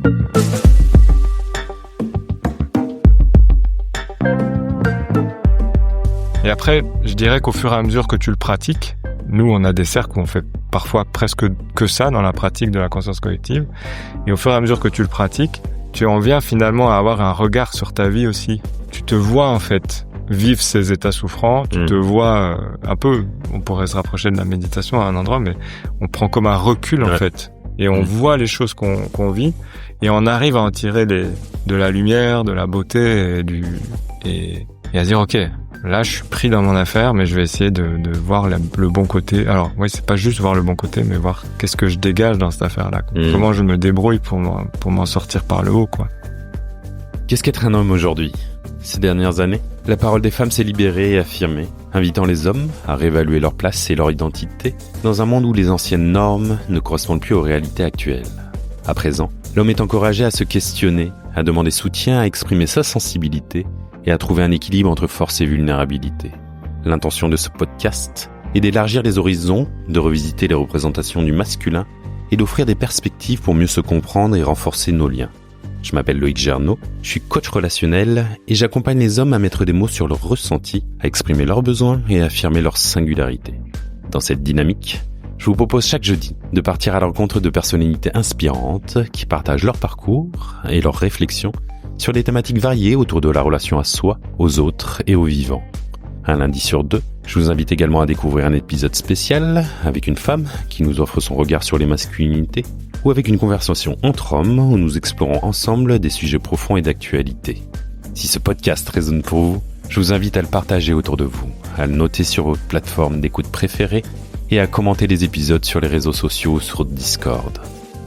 Et après, je dirais qu'au fur et à mesure que tu le pratiques, nous, on a des cercles où on fait parfois presque que ça dans la pratique de la conscience collective. Et au fur et à mesure que tu le pratiques, tu en viens finalement à avoir un regard sur ta vie aussi. Tu te vois en fait vivre ces états souffrants, tu te vois un peu, on pourrait se rapprocher de la méditation à un endroit, mais on prend comme un recul en fait. Et on voit les choses qu'on vit et on arrive à en tirer de la lumière, de la beauté et à dire ok, là je suis pris dans mon affaire, mais je vais essayer de voir le bon côté. Alors oui, c'est pas juste voir le bon côté, mais voir qu'est-ce que je dégage dans cette affaire-là. Comment je me débrouille pour m'en sortir par le haut, quoi. Qu'est-ce qu'être un homme aujourd'hui ? Ces dernières années, la parole des femmes s'est libérée et affirmée, invitant les hommes à réévaluer leur place et leur identité dans un monde où les anciennes normes ne correspondent plus aux réalités actuelles. À présent, l'homme est encouragé à se questionner, à demander soutien, à exprimer sa sensibilité et à trouver un équilibre entre force et vulnérabilité. L'intention de ce podcast est d'élargir les horizons, de revisiter les représentations du masculin et d'offrir des perspectives pour mieux se comprendre et renforcer nos liens. Je m'appelle Loïc Gernot, je suis coach relationnel et j'accompagne les hommes à mettre des mots sur leurs ressentis, à exprimer leurs besoins et à affirmer leur singularité. Dans cette dynamique, je vous propose chaque jeudi de partir à la rencontre de personnalités inspirantes qui partagent leur parcours et leurs réflexions sur des thématiques variées autour de la relation à soi, aux autres et aux vivants. Un lundi sur deux, je vous invite également à découvrir un épisode spécial avec une femme qui nous offre son regard sur les masculinités ou avec une conversation entre hommes où nous explorons ensemble des sujets profonds et d'actualité. Si ce podcast résonne pour vous, je vous invite à le partager autour de vous, à le noter sur votre plateforme d'écoute préférée et à commenter les épisodes sur les réseaux sociaux ou sur Discord.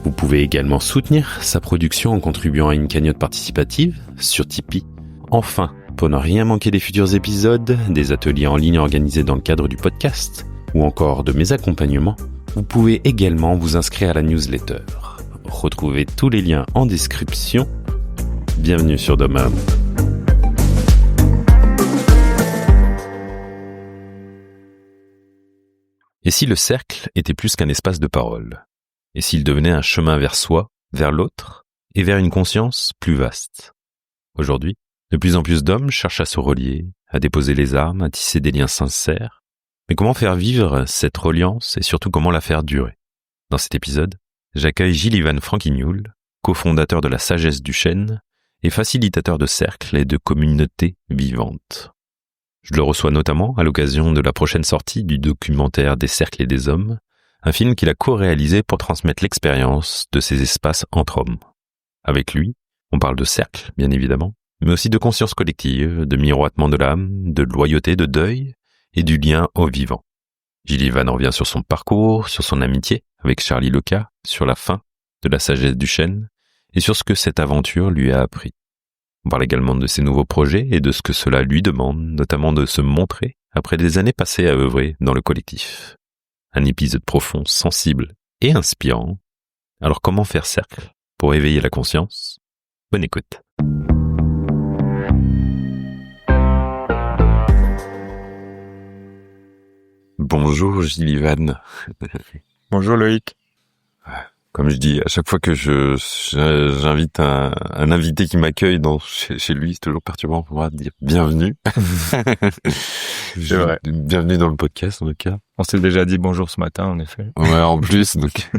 Vous pouvez également soutenir sa production en contribuant à une cagnotte participative sur Tipeee. Enfin, pour ne rien manquer des futurs épisodes, des ateliers en ligne organisés dans le cadre du podcast ou encore de mes accompagnements, vous pouvez également vous inscrire à la newsletter. Retrouvez tous les liens en description. Bienvenue sur Doma. Et si le cercle était plus qu'un espace de parole ? Et s'il devenait un chemin vers soi, vers l'autre, et vers une conscience plus vaste ? Aujourd'hui, de plus en plus d'hommes cherchent à se relier, à déposer les armes, à tisser des liens sincères. Mais comment faire vivre cette reliance et surtout comment la faire durer ? Dans cet épisode, j'accueille Gilles-Ivan Franquignoul, cofondateur de la Sagesse du Chêne et facilitateur de cercles et de communautés vivantes. Je le reçois notamment à l'occasion de la prochaine sortie du documentaire Des cercles et des hommes, un film qu'il a co-réalisé pour transmettre l'expérience de ces espaces entre hommes. Avec lui, on parle de cercles, bien évidemment, mais aussi de conscience collective, de miroitement de l'âme, de loyauté, de deuil et du lien au vivant. Gilles-Ivan revient sur son parcours, sur son amitié avec Charlie Leca, sur la fin de la Sagesse du Chêne et sur ce que cette aventure lui a appris. On parle également de ses nouveaux projets et de ce que cela lui demande, notamment de se montrer après des années passées à œuvrer dans le collectif. Un épisode profond, sensible et inspirant. Alors comment faire cercle pour éveiller la conscience ? Bonne écoute. Bonjour Gilles-Ivan. Bonjour Loïc. Comme je dis, à chaque fois que j'invite un invité qui m'accueille chez lui, c'est toujours perturbant pour moi de dire bienvenue. C'est vrai. Bienvenue dans le podcast en tout cas. On s'est déjà dit bonjour ce matin en effet. Ouais, en plus, donc.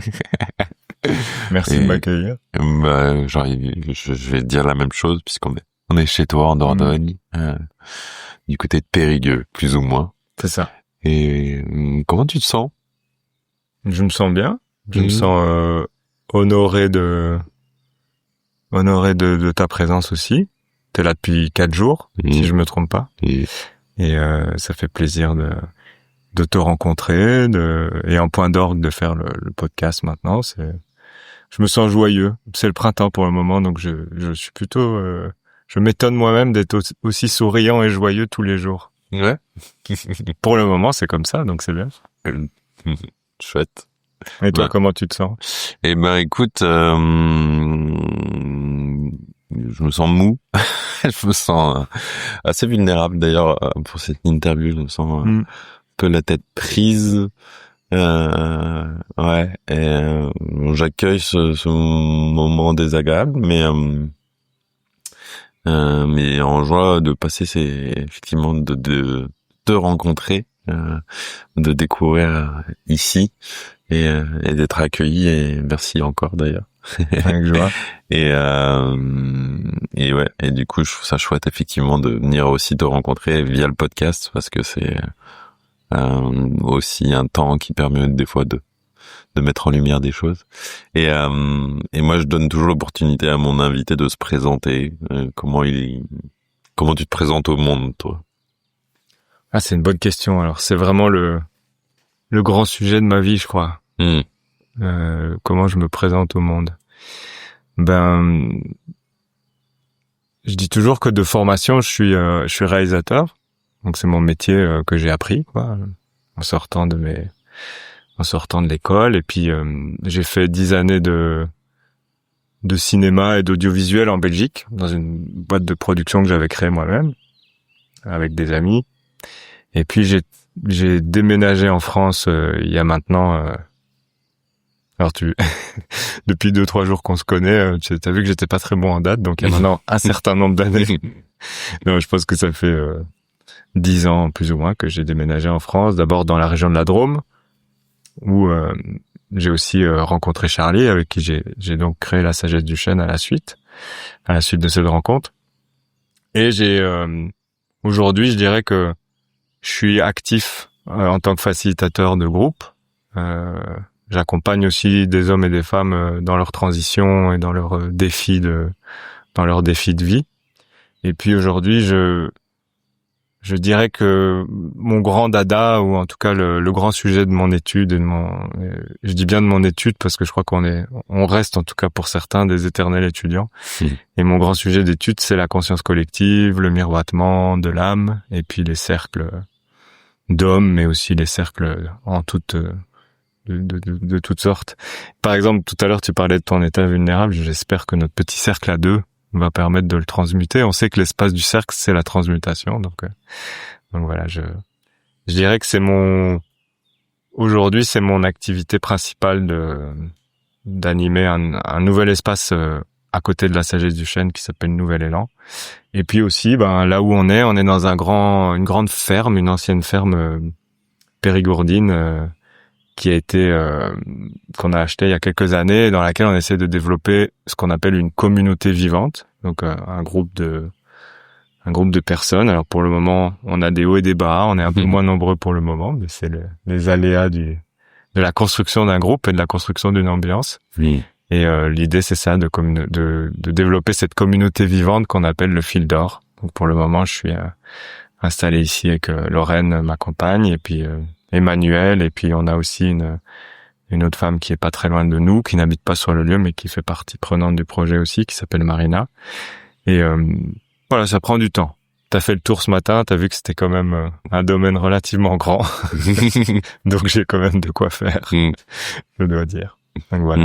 Merci de m'accueillir. Je vais te dire la même chose puisqu'on est chez toi en Dordogne, du côté de Périgueux, plus ou moins. C'est ça. Et comment tu te sens ? Je me sens bien. Je me sens honoré de ta présence aussi. T'es là depuis 4 jours, si je me trompe pas. Et ça fait plaisir de te rencontrer, et en point d'orgue de faire le podcast maintenant. Je me sens joyeux. C'est le printemps pour le moment, donc je suis plutôt, je m'étonne moi-même d'être aussi souriant et joyeux tous les jours. Ouais. Pour le moment, c'est comme ça, donc c'est bien. Chouette. Et toi, comment tu te sens ? Eh ben, écoute, je me sens mou. Je me sens assez vulnérable d'ailleurs pour cette interview. Je me sens un peu la tête prise. Ouais. Et j'accueille ce moment désagréable, mais en joie de passer, c'est effectivement de te rencontrer, de découvrir ici et d'être accueilli. Et merci encore d'ailleurs. Avec joie. Et ouais. Et du coup, je trouve ça chouette effectivement de venir aussi te rencontrer via le podcast parce que c'est aussi un temps qui permet des fois de mettre en lumière des choses. Et moi, je donne toujours l'opportunité à mon invité de se présenter. Comment tu te présentes au monde, toi? Ah, c'est une bonne question. Alors, c'est vraiment le grand sujet de ma vie, je crois. Comment je me présente au monde. Je dis toujours que de formation, je suis réalisateur. Donc, c'est mon métier que j'ai appris, quoi, en sortant de l'école. Et puis, j'ai fait 10 années de cinéma et d'audiovisuel en Belgique, dans une boîte de production que j'avais créée moi-même, avec des amis. Et puis, j'ai déménagé en France il y a maintenant... Alors depuis 2-3 jours qu'on se connaît, t'as vu que j'étais pas très bon en date, donc il y a maintenant un certain nombre d'années. Non, je pense que ça fait 10 ans plus ou moins que j'ai déménagé en France, d'abord dans la région de la Drôme, où j'ai aussi rencontré Charlie, avec qui j'ai donc créé La Sagesse du Chêne à la suite de cette rencontre. Et aujourd'hui, je dirais que je suis actif en tant que facilitateur de groupe. J'accompagne aussi des hommes et des femmes dans leur transition et dans leurs défis de vie. Et puis aujourd'hui, je dirais que mon grand dada, ou en tout cas le grand sujet de mon étude je dis bien de mon étude parce que je crois on reste en tout cas pour certains des éternels étudiants. Et mon grand sujet d'étude, c'est la conscience collective, le miroitement de l'âme, et puis les cercles d'hommes, mais aussi les cercles en toute de toutes sortes. Par exemple, tout à l'heure, tu parlais de ton état vulnérable. J'espère que notre petit cercle à deux va permettre de le transmuter. On sait que l'espace du cercle, c'est la transmutation. Donc voilà, je dirais que aujourd'hui, c'est mon activité principale d'animer un nouvel espace à côté de la Sagesse du Chêne qui s'appelle Nouvel Élan. Et puis aussi, là où on est dans une grande ferme, une ancienne ferme périgourdine, qui a été qu'on a acheté il y a quelques années, dans laquelle on essaie de développer ce qu'on appelle une communauté vivante, donc un groupe de personnes. Alors pour le moment, on a des hauts et des bas, on est un peu moins nombreux pour le moment, mais c'est les aléas de la construction d'un groupe et de la construction d'une ambiance. Oui. Et l'idée, c'est ça, de développer cette communauté vivante qu'on appelle le fil d'or. Donc pour le moment, je suis installé ici avec Lorraine, ma compagne, et puis Emmanuel, et puis on a aussi une autre femme qui est pas très loin de nous, qui n'habite pas sur le lieu, mais qui fait partie prenante du projet aussi, qui s'appelle Marina. Et voilà, ça prend du temps. T'as fait le tour ce matin, t'as vu que c'était quand même un domaine relativement grand. Donc j'ai quand même de quoi faire, je dois dire. Donc voilà.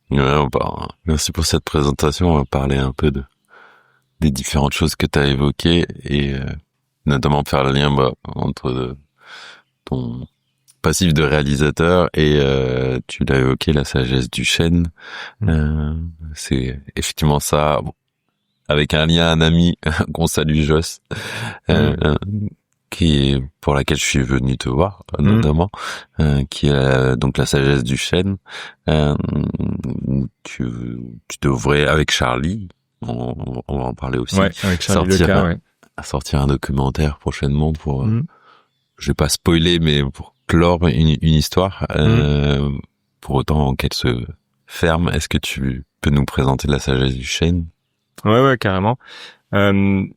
Ouais, merci pour cette présentation. On va parler un peu des différentes choses que t'as évoquées et notamment faire le lien entre ton passif de réalisateur et tu l'as évoqué, la sagesse du chêne. C'est effectivement ça, avec un lien, un ami qu'on salue, Joss, pour laquelle je suis venu te voir notamment, qui est donc la sagesse du chêne. Tu devrais, avec Charlie, on va en parler aussi, avec Charlie sortir un documentaire prochainement pour je vais pas spoiler, mais pour clore une histoire. Pour autant qu'elle se ferme, est-ce que tu peux nous présenter la sagesse du chêne? Ouais, carrément. Moi,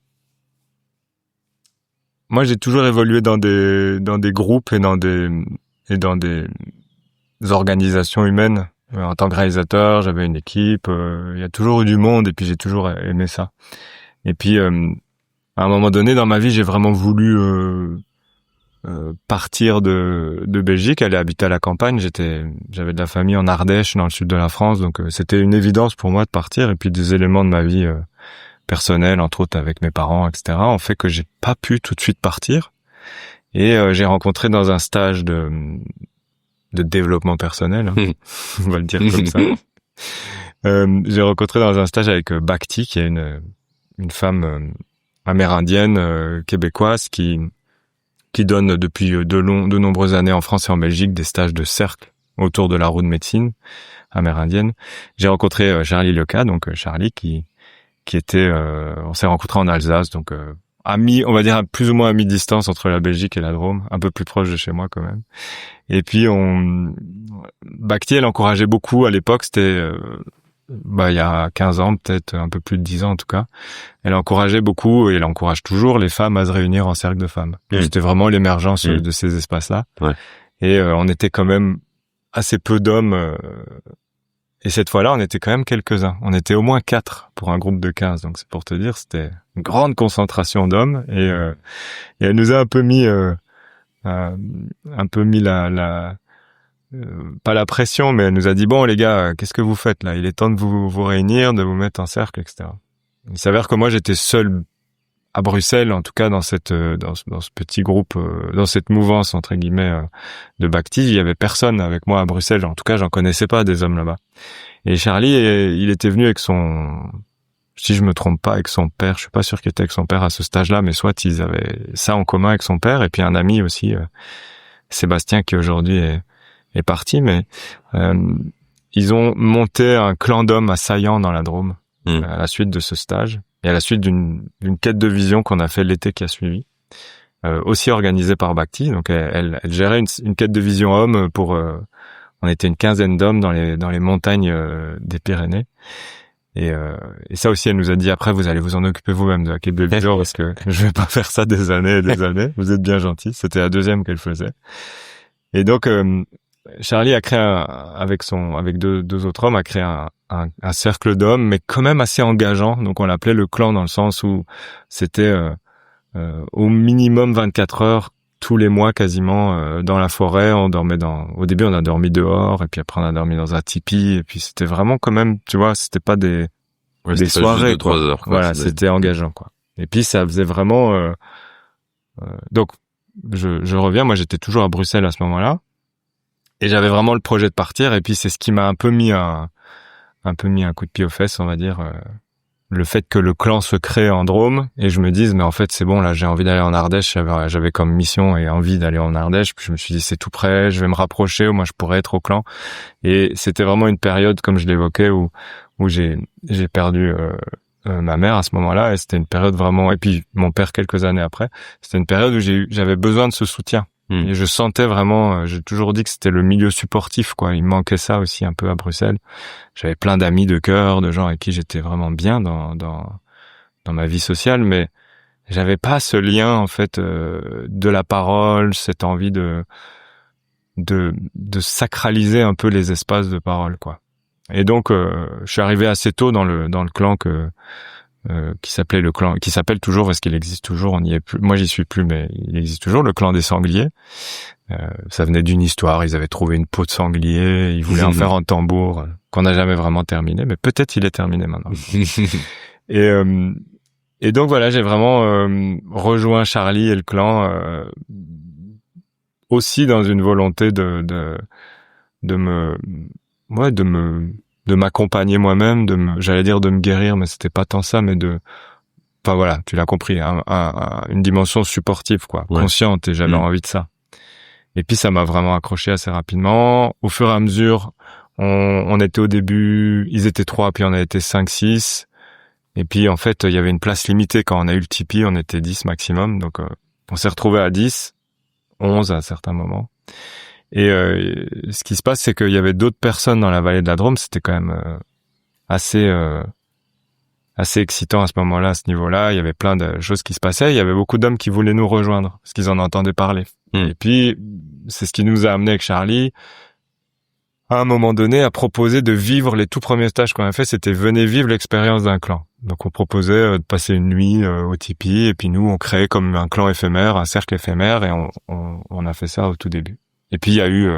j'ai toujours évolué dans des groupes et dans des organisations humaines. En tant que réalisateur, j'avais une équipe. Il y a toujours eu du monde, et puis j'ai toujours aimé ça. Et puis, à un moment donné dans ma vie, j'ai vraiment voulu partir de Belgique, aller habiter à la campagne. J'avais de la famille en Ardèche, dans le sud de la France, donc c'était une évidence pour moi de partir. Et puis des éléments de ma vie personnelle, entre autres avec mes parents, etc., ont fait que j'ai pas pu tout de suite partir. Et j'ai rencontré dans un stage de développement personnel, hein, on va le dire comme ça. J'ai rencontré dans un stage avec Bhakti, qui est une femme amérindienne québécoise qui donne depuis de nombreuses années en France et en Belgique des stages de cercle autour de la roue de médecine amérindienne. J'ai rencontré Charlie Leca, donc Charlie qui était on s'est rencontrés en Alsace, donc amis, on va dire plus ou moins à mi-distance entre la Belgique et la Drôme, un peu plus proche de chez moi quand même. Et puis Bhakti, elle encourageait beaucoup à l'époque, c'était il y a 15 ans, peut-être un peu plus de 10 ans en tout cas. Elle encourageait beaucoup, et elle encourage toujours les femmes à se réunir en cercle de femmes. C'était vraiment l'émergence de ces espaces-là. Ouais. Et on était quand même assez peu d'hommes. Et cette fois-là, on était quand même quelques-uns. On était au moins 4 pour un groupe de 15. Donc c'est pour te dire, c'était une grande concentration d'hommes. Et elle nous a un peu mis pas la pression, mais elle nous a dit, bon les gars, qu'est-ce que vous faites là? Il est temps de vous réunir, de vous mettre en cercle, etc. Il s'avère que moi j'étais seul à Bruxelles, en tout cas dans ce petit groupe, dans cette mouvance entre guillemets de Bhakti. Il y avait personne avec moi à Bruxelles, en tout cas j'en connaissais pas des hommes là-bas. Et Charlie, il était venu avec si je me trompe pas, avec son père. Je suis pas sûr qu'il était avec son père à ce stage-là, mais soit ils avaient ça en commun avec son père, et puis un ami aussi, Sébastien, qui aujourd'hui est parti, mais ils ont monté un clan d'hommes à Saillant dans la Drôme à la suite de ce stage et à la suite d'une quête de vision qu'on a fait l'été qui a suivi, aussi organisée par Bhakti. Donc elle gérait une quête de vision homme pour on était une quinzaine d'hommes dans les montagnes des Pyrénées. Et ça aussi, elle nous a dit, après vous allez vous en occuper vous-même de la quête de vision, parce que je vais pas faire ça des années et des années. Vous êtes bien gentils. C'était la deuxième qu'elle faisait. Et donc Charlie a créé avec deux autres hommes, a créé un cercle d'hommes, mais quand même assez engageant. Donc on l'appelait le clan, dans le sens où c'était au minimum 24 heures tous les mois quasiment dans la forêt. On dormait au début on a dormi dehors, et puis après on a dormi dans un tipi, et puis c'était vraiment quand même, tu vois, c'était pas des soirées, quoi. 3 heures, quoi. Voilà, c'était engageant, quoi. Et puis ça faisait vraiment donc je reviens, moi j'étais toujours à Bruxelles à ce moment-là. Et j'avais vraiment le projet de partir, et puis c'est ce qui m'a un peu mis un coup de pied aux fesses, on va dire, le fait que le clan se crée en Drôme, et je me dise, mais en fait c'est bon, là j'ai envie d'aller en Ardèche, j'avais comme mission et envie d'aller en Ardèche, puis je me suis dit c'est tout près, je vais me rapprocher, au moins je pourrais être au clan. Et c'était vraiment une période, comme je l'évoquais, où j'ai perdu ma mère à ce moment-là, et c'était une période vraiment, et puis mon père quelques années après, c'était une période où j'avais besoin de ce soutien. Et je sentais vraiment, j'ai toujours dit que c'était le milieu supportif, quoi. Il me manquait ça aussi un peu à Bruxelles. J'avais plein d'amis de cœur, de gens avec qui j'étais vraiment bien dans ma vie sociale, mais j'avais pas ce lien, en fait, de la parole, cette envie de sacraliser un peu les espaces de parole, quoi. Et donc, je suis arrivé assez tôt dans le clan qui s'appelle toujours, parce qu'il existe toujours, on n'y est plus, moi j'y suis plus, mais il existe toujours, le clan des sangliers. Ça venait d'une histoire, ils avaient trouvé une peau de sanglier, ils voulaient en faire un tambour, qu'on n'a jamais vraiment terminé, mais peut-être il est terminé maintenant. Et donc voilà, j'ai vraiment rejoint Charlie et le clan, aussi dans une volonté de m'accompagner moi-même, j'allais dire de me guérir, mais c'était pas tant ça, mais enfin voilà, tu l'as compris, une dimension supportive, quoi, ouais. Consciente, et j'avais envie de ça. Et puis ça m'a vraiment accroché assez rapidement. Au fur et à mesure, on était au début, ils étaient 3, puis on a été 5, 6. Et puis en fait, il y avait une place limitée. Quand on a eu le tipi, on était 10 maximum. Donc on s'est retrouvé à 10, 11 à certains moments. Et ce qui se passe, c'est qu'il y avait d'autres personnes dans la vallée de la Drôme. C'était quand même assez excitant à ce moment-là, à ce niveau-là. Il y avait plein de choses qui se passaient. Il y avait beaucoup d'hommes qui voulaient nous rejoindre, parce qu'ils en entendaient parler. Et puis, c'est ce qui nous a amené avec Charlie, à un moment donné, à proposer de vivre les tout premiers stages qu'on a fait. C'était venez vivre l'expérience d'un clan. Donc on proposait de passer une nuit au tipi, et puis nous, on créait comme un clan éphémère, un cercle éphémère, et on a fait ça au tout début. Et puis il y a eu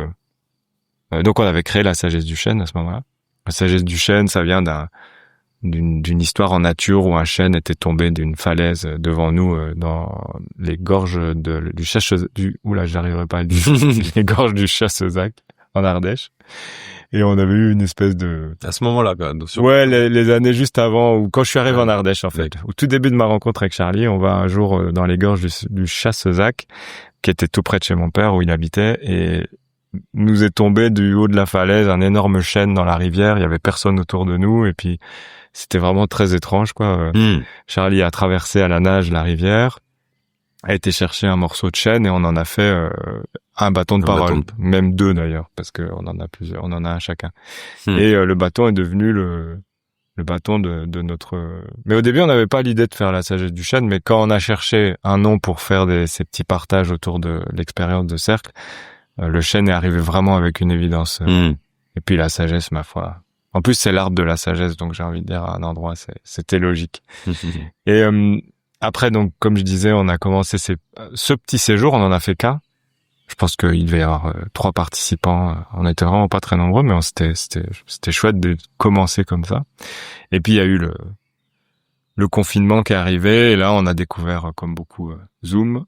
donc on avait créé la sagesse du chêne à ce moment-là. La sagesse du chêne, ça vient d'une histoire en nature où un chêne était tombé d'une falaise devant nous dans les gorges du Chassezac, j'arriverai pas à le dire, les gorges du Chassezac en Ardèche. Et on avait eu une espèce de... À ce moment-là, quoi. Ouais, les années juste avant, ou quand je suis arrivé en Ardèche, en fait. Au tout début de ma rencontre avec Charlie, on va un jour dans les gorges du Chassezac, qui était tout près de chez mon père, où il habitait, et nous est tombé du haut de la falaise un énorme chêne dans la rivière. Il y avait personne autour de nous, et puis c'était vraiment très étrange, quoi. Charlie a traversé à la nage la rivière, a été chercher un morceau de chêne, et on en a fait un bâton de parole, même 2 d'ailleurs, parce que on en a plusieurs, on en a un chacun. Et le bâton est devenu le bâton de notre... Mais au début, on n'avait pas l'idée de faire la sagesse du chêne, mais quand on a cherché un nom pour faire ces petits partages autour de l'expérience de cercle, le chêne est arrivé vraiment avec une évidence. Et puis la sagesse, ma foi. En plus, c'est l'arbre de la sagesse, donc j'ai envie de dire à un endroit, c'était logique. Et après, donc, comme je disais, on a commencé ce petit séjour, on en a fait qu'un. Je pense qu'il devait y avoir 3 participants. On était vraiment pas très nombreux, mais c'était chouette de commencer comme ça. Et puis il y a eu le confinement qui est arrivé, et là on a découvert, comme beaucoup, Zoom.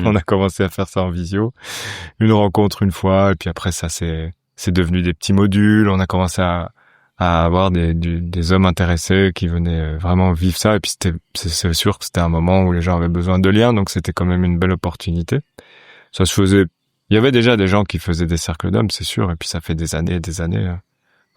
On a commencé à faire ça en visio, une rencontre une fois, et puis après ça c'est devenu des petits modules. On a commencé à avoir des hommes intéressés qui venaient vraiment vivre ça, et puis c'est sûr que c'était un moment où les gens avaient besoin de liens, donc c'était quand même une belle opportunité. Ça se faisait. Il y avait déjà des gens qui faisaient des cercles d'hommes, c'est sûr, et puis ça fait des années et des années.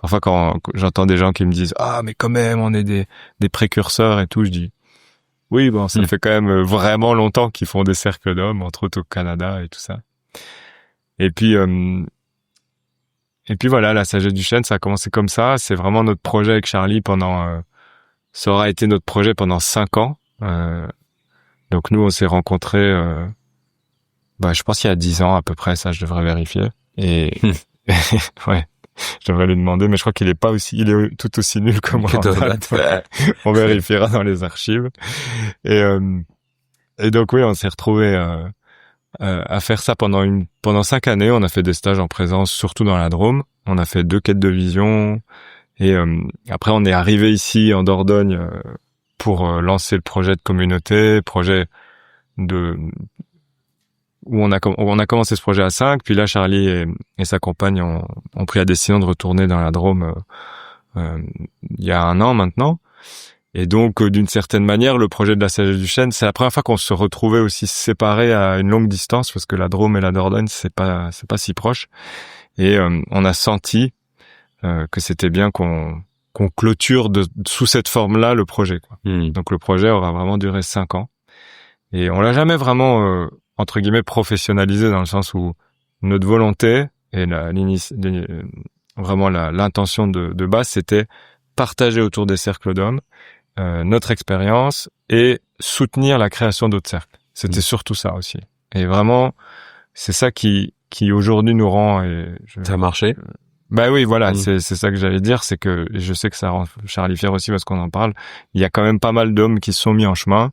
Parfois, quand j'entends des gens qui me disent « Ah, mais quand même, on est des précurseurs et tout », je dis « Oui, bon, ça fait quand même vraiment longtemps qu'ils font des cercles d'hommes, entre autres au Canada et tout ça. » Et puis voilà, la sagesse du chêne, ça a commencé comme ça. C'est vraiment notre projet avec Charlie ça aura été notre projet pendant 5 ans. Donc nous, on s'est rencontrés... je pense qu'il y a 10 ans à peu près, ça je devrais vérifier. Et ouais, je devrais lui demander, mais je crois qu'il est tout aussi nul que moi. On vérifiera dans les archives. Et donc oui, on s'est retrouvés à faire ça pendant 5 années. On a fait des stages en présence, surtout dans la Drôme. On a fait 2 quêtes de vision. Et après, on est arrivé ici en Dordogne pour lancer le projet de communauté, où on a commencé ce projet à 5, puis là Charlie et sa compagne ont pris la décision de retourner dans la Drôme il y a 1 an maintenant. Et donc d'une certaine manière, le projet de la sagesse du chêne, c'est la première fois qu'on se retrouvait aussi séparés à une longue distance, parce que la Drôme et la Dordogne c'est pas si proche. Et on a senti que c'était bien qu'on clôture sous cette forme-là le projet, quoi. Donc le projet aura vraiment duré 5 ans. Et on l'a jamais vraiment entre guillemets professionnalisé, dans le sens où notre volonté et vraiment l'intention de base, c'était partager autour des cercles d'hommes notre expérience et soutenir la création d'autres cercles. C'était surtout ça aussi. Et vraiment, c'est ça qui aujourd'hui nous rend... Ça a marché? Bah oui, voilà, c'est ça que j'allais dire, c'est que je sais que ça rend Charlie fier aussi parce qu'on en parle. Il y a quand même pas mal d'hommes qui se sont mis en chemin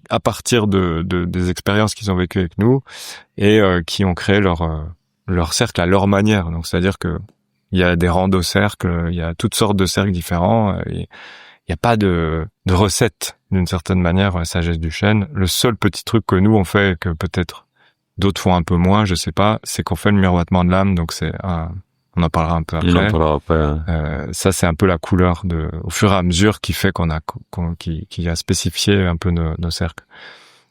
à partir des expériences qu'ils ont vécues avec nous, et qui ont créé leur cercle à leur manière. Donc c'est-à-dire que il y a des randos cercles, il y a toutes sortes de cercles différents, et il y a pas de recette d'une certaine manière, sagesse du chêne. Le seul petit truc que nous on fait, que peut-être d'autres font un peu moins, je sais pas, c'est qu'on fait le miroitement de l'âme. Donc on en parlera un peu après. Ça, c'est un peu la couleur au fur et à mesure qui fait qui a spécifié un peu nos cercles.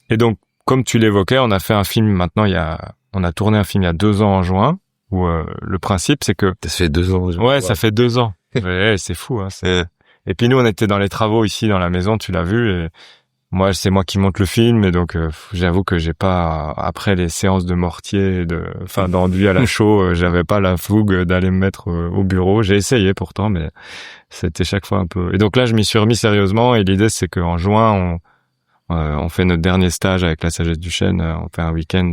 Et donc, comme tu l'évoquais, on a fait un film maintenant, on a tourné un film il y a 2 ans en juin, où le principe, c'est que... Ça fait 2 ans. Ouais, ça fait 2 ans. Ouais, c'est fou, hein. Et puis nous, on était dans les travaux ici dans la maison, tu l'as vu, et c'est moi qui monte le film, et donc j'avoue que j'ai pas, après les séances de mortier, d'enduit à la chaux, j'avais pas la fougue d'aller me mettre au bureau. J'ai essayé pourtant, mais c'était chaque fois un peu... Et donc là, je m'y suis remis sérieusement, et l'idée, c'est qu'en juin, on fait notre dernier stage avec la sagesse du chêne. On fait un week-end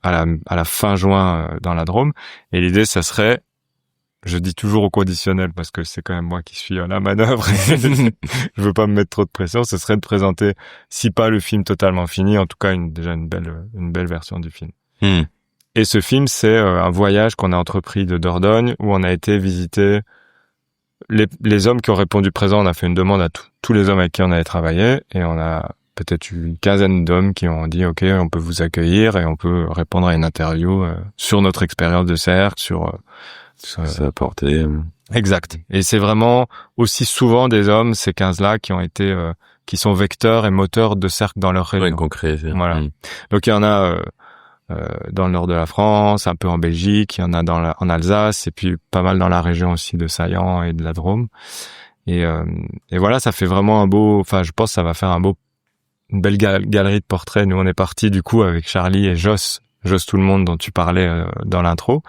à la fin juin dans la Drôme, et l'idée, ça serait... Je dis toujours au conditionnel parce que c'est quand même moi qui suis à la manœuvre. Je veux pas me mettre trop de pression. Ce serait de présenter, si pas le film totalement fini, en tout cas déjà une belle version du film. Et ce film, c'est un voyage qu'on a entrepris de Dordogne, où on a été visiter les hommes qui ont répondu présent, on a fait une demande à tous les hommes avec qui on avait travaillé, et on a peut-être une quinzaine d'hommes qui ont dit ok, on peut vous accueillir et on peut répondre à une interview sur notre expérience de cercle, sur ça a apporté. Exact. Et c'est vraiment aussi souvent des hommes, ces 15-là, qui ont été qui sont vecteurs et moteurs de cercle dans leur région. Ouais, concret. Voilà. Donc il y en a dans le nord de la France, un peu en Belgique, il y en a en Alsace, et puis pas mal dans la région aussi de Saillant et de la Drôme. Et voilà, ça fait vraiment je pense que ça va faire une belle galerie de portraits. Nous, on est parti du coup avec Charlie et Joss Tout le Monde dont tu parlais dans l'intro,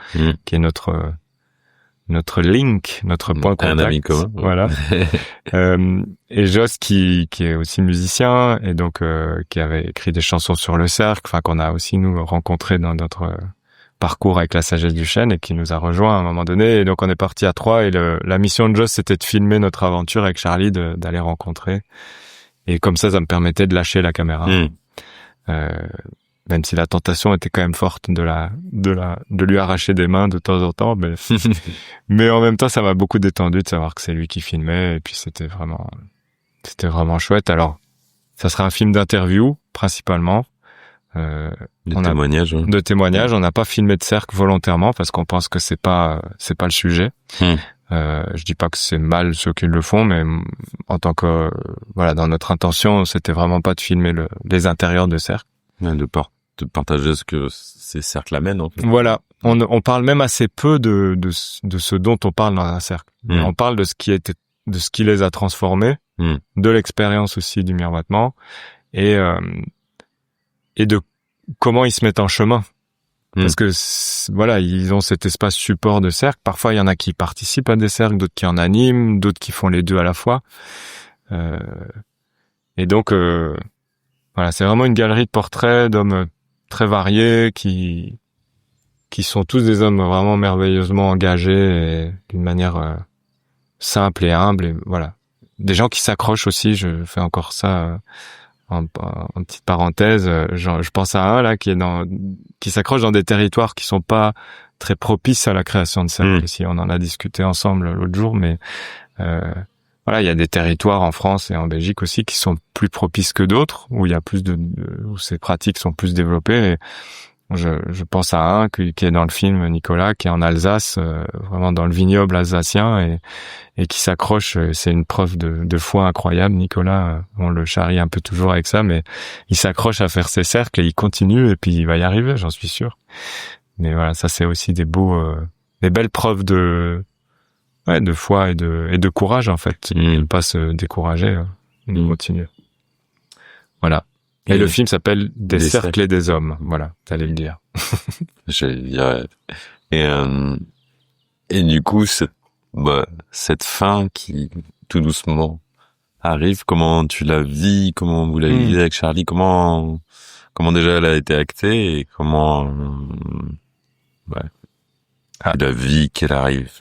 qui est notre link, notre point de contact. Un ami commun. Voilà. Et Joss qui est aussi musicien et donc qui avait écrit des chansons sur le cercle, enfin qu'on a aussi nous rencontré dans notre parcours avec la sagesse du chêne et qui nous a rejoint à un moment donné. Et donc on est parti à 3 et la mission de Joss c'était de filmer notre aventure avec Charlie, d'aller rencontrer. Et comme ça me permettait de lâcher la caméra. Même si la tentation était quand même forte de lui arracher des mains de temps en temps, mais en même temps, ça m'a beaucoup détendu de savoir que c'est lui qui filmait, et puis c'était vraiment chouette. Alors, ça sera un film d'interview, principalement. De témoignages. De témoignages. On n'a pas filmé de cercle volontairement, parce qu'on pense que c'est pas le sujet. Je dis pas que c'est mal ceux qui le font, mais en tant que, dans notre intention, c'était vraiment pas de filmer les intérieurs de cercle. De partager ce que ces cercles amènent, en fait. Voilà. On parle même assez peu de ce dont on parle dans un cercle. On parle de ce qui les a transformés, de l'expérience aussi du miroitement, et de comment ils se mettent en chemin. Parce que, ils ont cet espace support de cercle. Parfois, il y en a qui participent à des cercles, d'autres qui en animent, d'autres qui font les deux à la fois. Et donc, c'est vraiment une galerie de portraits d'hommes très variés qui sont tous des hommes vraiment merveilleusement engagés et d'une manière simple et humble, et voilà. Des gens qui s'accrochent aussi, je fais encore ça en petite parenthèse, je pense à un là qui s'accroche dans des territoires qui sont pas très propices à la création de cercles. Si on en a discuté ensemble l'autre jour, mais il y a des territoires en France et en Belgique aussi qui sont plus propices que d'autres, où il y a plus où ces pratiques sont plus développées. Et je pense à un qui est dans le film, Nicolas, qui est en Alsace, vraiment dans le vignoble alsacien, et qui s'accroche. C'est une preuve de foi incroyable. Nicolas, on le charrie un peu toujours avec ça, mais il s'accroche à faire ses cercles et il continue, et puis il va y arriver, j'en suis sûr. Mais voilà, ça c'est aussi des belles preuves de foi et de courage, en fait. Ne pas se décourager, de continuer. Voilà. Et le film s'appelle Des cercles et des hommes. Voilà, t'allais le dire. J'allais le dire. Et du coup, cette fin qui, tout doucement, arrive, comment tu la vis, comment vous la vivez avec Charlie, comment déjà elle a été actée, et comment, tu la vis, qu'elle arrive.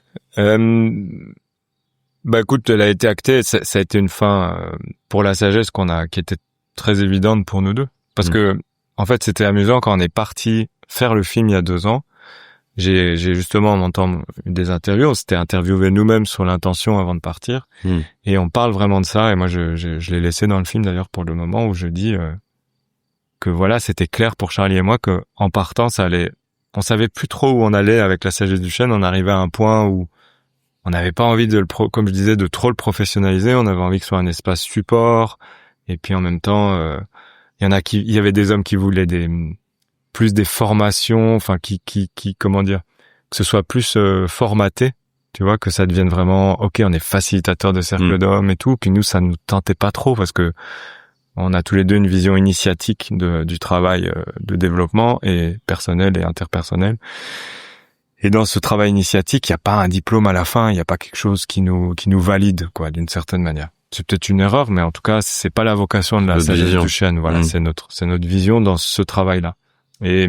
Écoute, elle a été actée, ça a été une fin pour la sagesse qui était très évidente pour nous deux. Parce que, en fait, c'était amusant quand on est parti faire le film il y a 2 ans. J'ai justement, en entendant des interviews, on s'était interviewé nous-mêmes sur l'intention avant de partir. Et on parle vraiment de ça. Et moi, je l'ai laissé dans le film d'ailleurs pour le moment où je dis que c'était clair pour Charlie et moi que en partant, on savait plus trop où on allait avec la sagesse du chêne. On arrivait à un point où on n'avait pas envie comme je disais, de trop le professionnaliser. On avait envie que ce soit un espace support. Et puis en même temps, il y avait des hommes qui voulaient plus des formations, enfin qui comment dire, que ce soit plus formaté, tu vois, que ça devienne vraiment on est facilitateur de cercle d'hommes et tout. Puis nous, ça nous tentait pas trop parce que on a tous les deux une vision initiatique du travail de développement et personnel et interpersonnel. Et dans ce travail initiatique, il y a pas un diplôme à la fin, il y a pas quelque chose qui nous valide, quoi, d'une certaine manière. C'est peut-être une erreur, mais en tout cas, c'est pas la vocation de la sagesse du chêne. Voilà, c'est notre vision dans ce travail-là. Et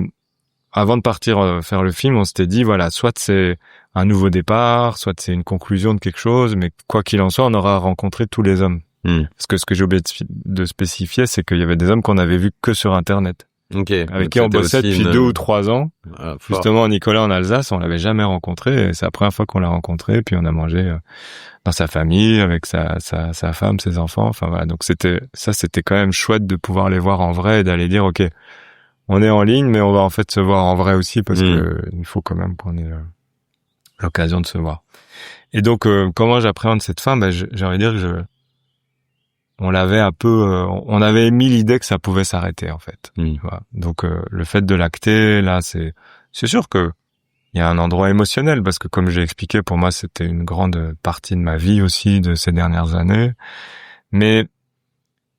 avant de partir faire le film, on s'était dit, soit c'est un nouveau départ, soit c'est une conclusion de quelque chose, mais quoi qu'il en soit, on aura rencontré tous les hommes. Parce que ce que j'ai oublié de spécifier, c'est qu'il y avait des hommes qu'on avait vus que sur Internet. Okay. Avec qui on bossait depuis 2 ou 3 ans. Justement, Nicolas en Alsace, on l'avait jamais rencontré. Et c'est la première fois qu'on l'a rencontré. Puis on a mangé dans sa famille, avec sa femme, ses enfants. Enfin voilà. Donc c'était quand même chouette de pouvoir les voir en vrai et d'aller dire, OK, on est en ligne, mais on va en fait se voir en vrai aussi parce que il faut quand même qu'on ait l'occasion de se voir. Et donc, comment j'appréhende cette fin? J'ai envie de dire que on avait émis l'idée que ça pouvait s'arrêter en fait. Voilà. Donc le fait de l'acter, là, c'est sûr que il y a un endroit émotionnel parce que comme j'ai expliqué, pour moi c'était une grande partie de ma vie aussi de ces dernières années. Mais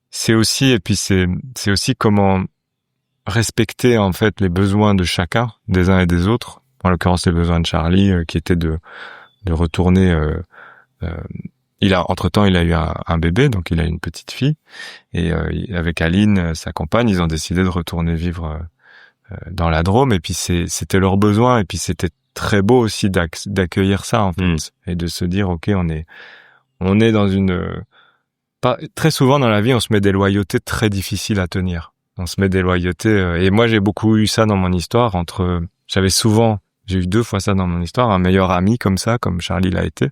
c'est aussi comment respecter en fait les besoins de chacun, des uns et des autres. En l'occurrence les besoins de Charlie qui étaient de retourner. Entre-temps, il a eu un bébé, donc il a une petite fille. Et avec Aline, sa compagne, ils ont décidé de retourner vivre dans la Drôme. Et puis c'était leur besoin. Et puis c'était très beau aussi d'accueillir ça en fait, et de se dire OK, on est dans très souvent dans la vie, on se met des loyautés très difficiles à tenir. On se met des loyautés. Et moi, j'ai beaucoup eu ça dans mon histoire. J'ai eu 2 fois ça dans mon histoire, un meilleur ami comme ça, comme Charlie l'a été,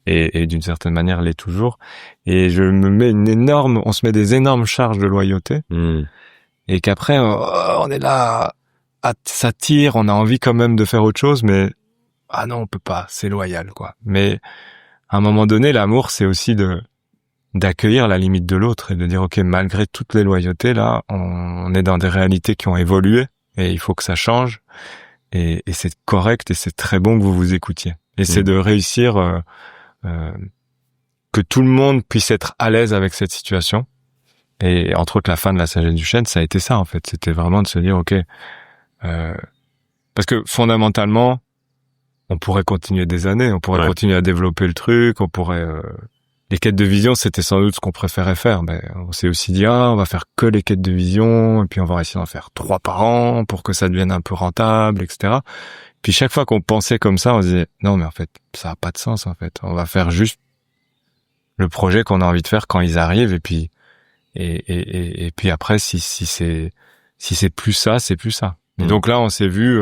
et d'une certaine manière l'est toujours. Et on se met des énormes charges de loyauté, et qu'après on est là, ça tire, on a envie quand même de faire autre chose, mais non, on peut pas, c'est loyal quoi. Mais à un moment donné, l'amour, c'est aussi d'accueillir la limite de l'autre et de dire OK, malgré toutes les loyautés là, on est dans des réalités qui ont évolué et il faut que ça change. Et c'est correct et c'est très bon que vous vous écoutiez. Et c'est de réussir que tout le monde puisse être à l'aise avec cette situation. Et entre autres, la fin de La Sagesse du Chêne, ça a été ça en fait. C'était vraiment de se dire OK, parce que fondamentalement, on pourrait continuer des années, on pourrait continuer à développer le truc, on pourrait. Les quêtes de vision, c'était sans doute ce qu'on préférait faire. Mais on s'est aussi dit, on va faire que les quêtes de vision, et puis on va essayer d'en faire 3 par an pour que ça devienne un peu rentable, etc. Puis chaque fois qu'on pensait comme ça, on se disait, non, mais en fait, ça a pas de sens, en fait. On va faire juste le projet qu'on a envie de faire quand ils arrivent, et puis après, si c'est plus ça, c'est plus ça. Et donc là, on s'est vu,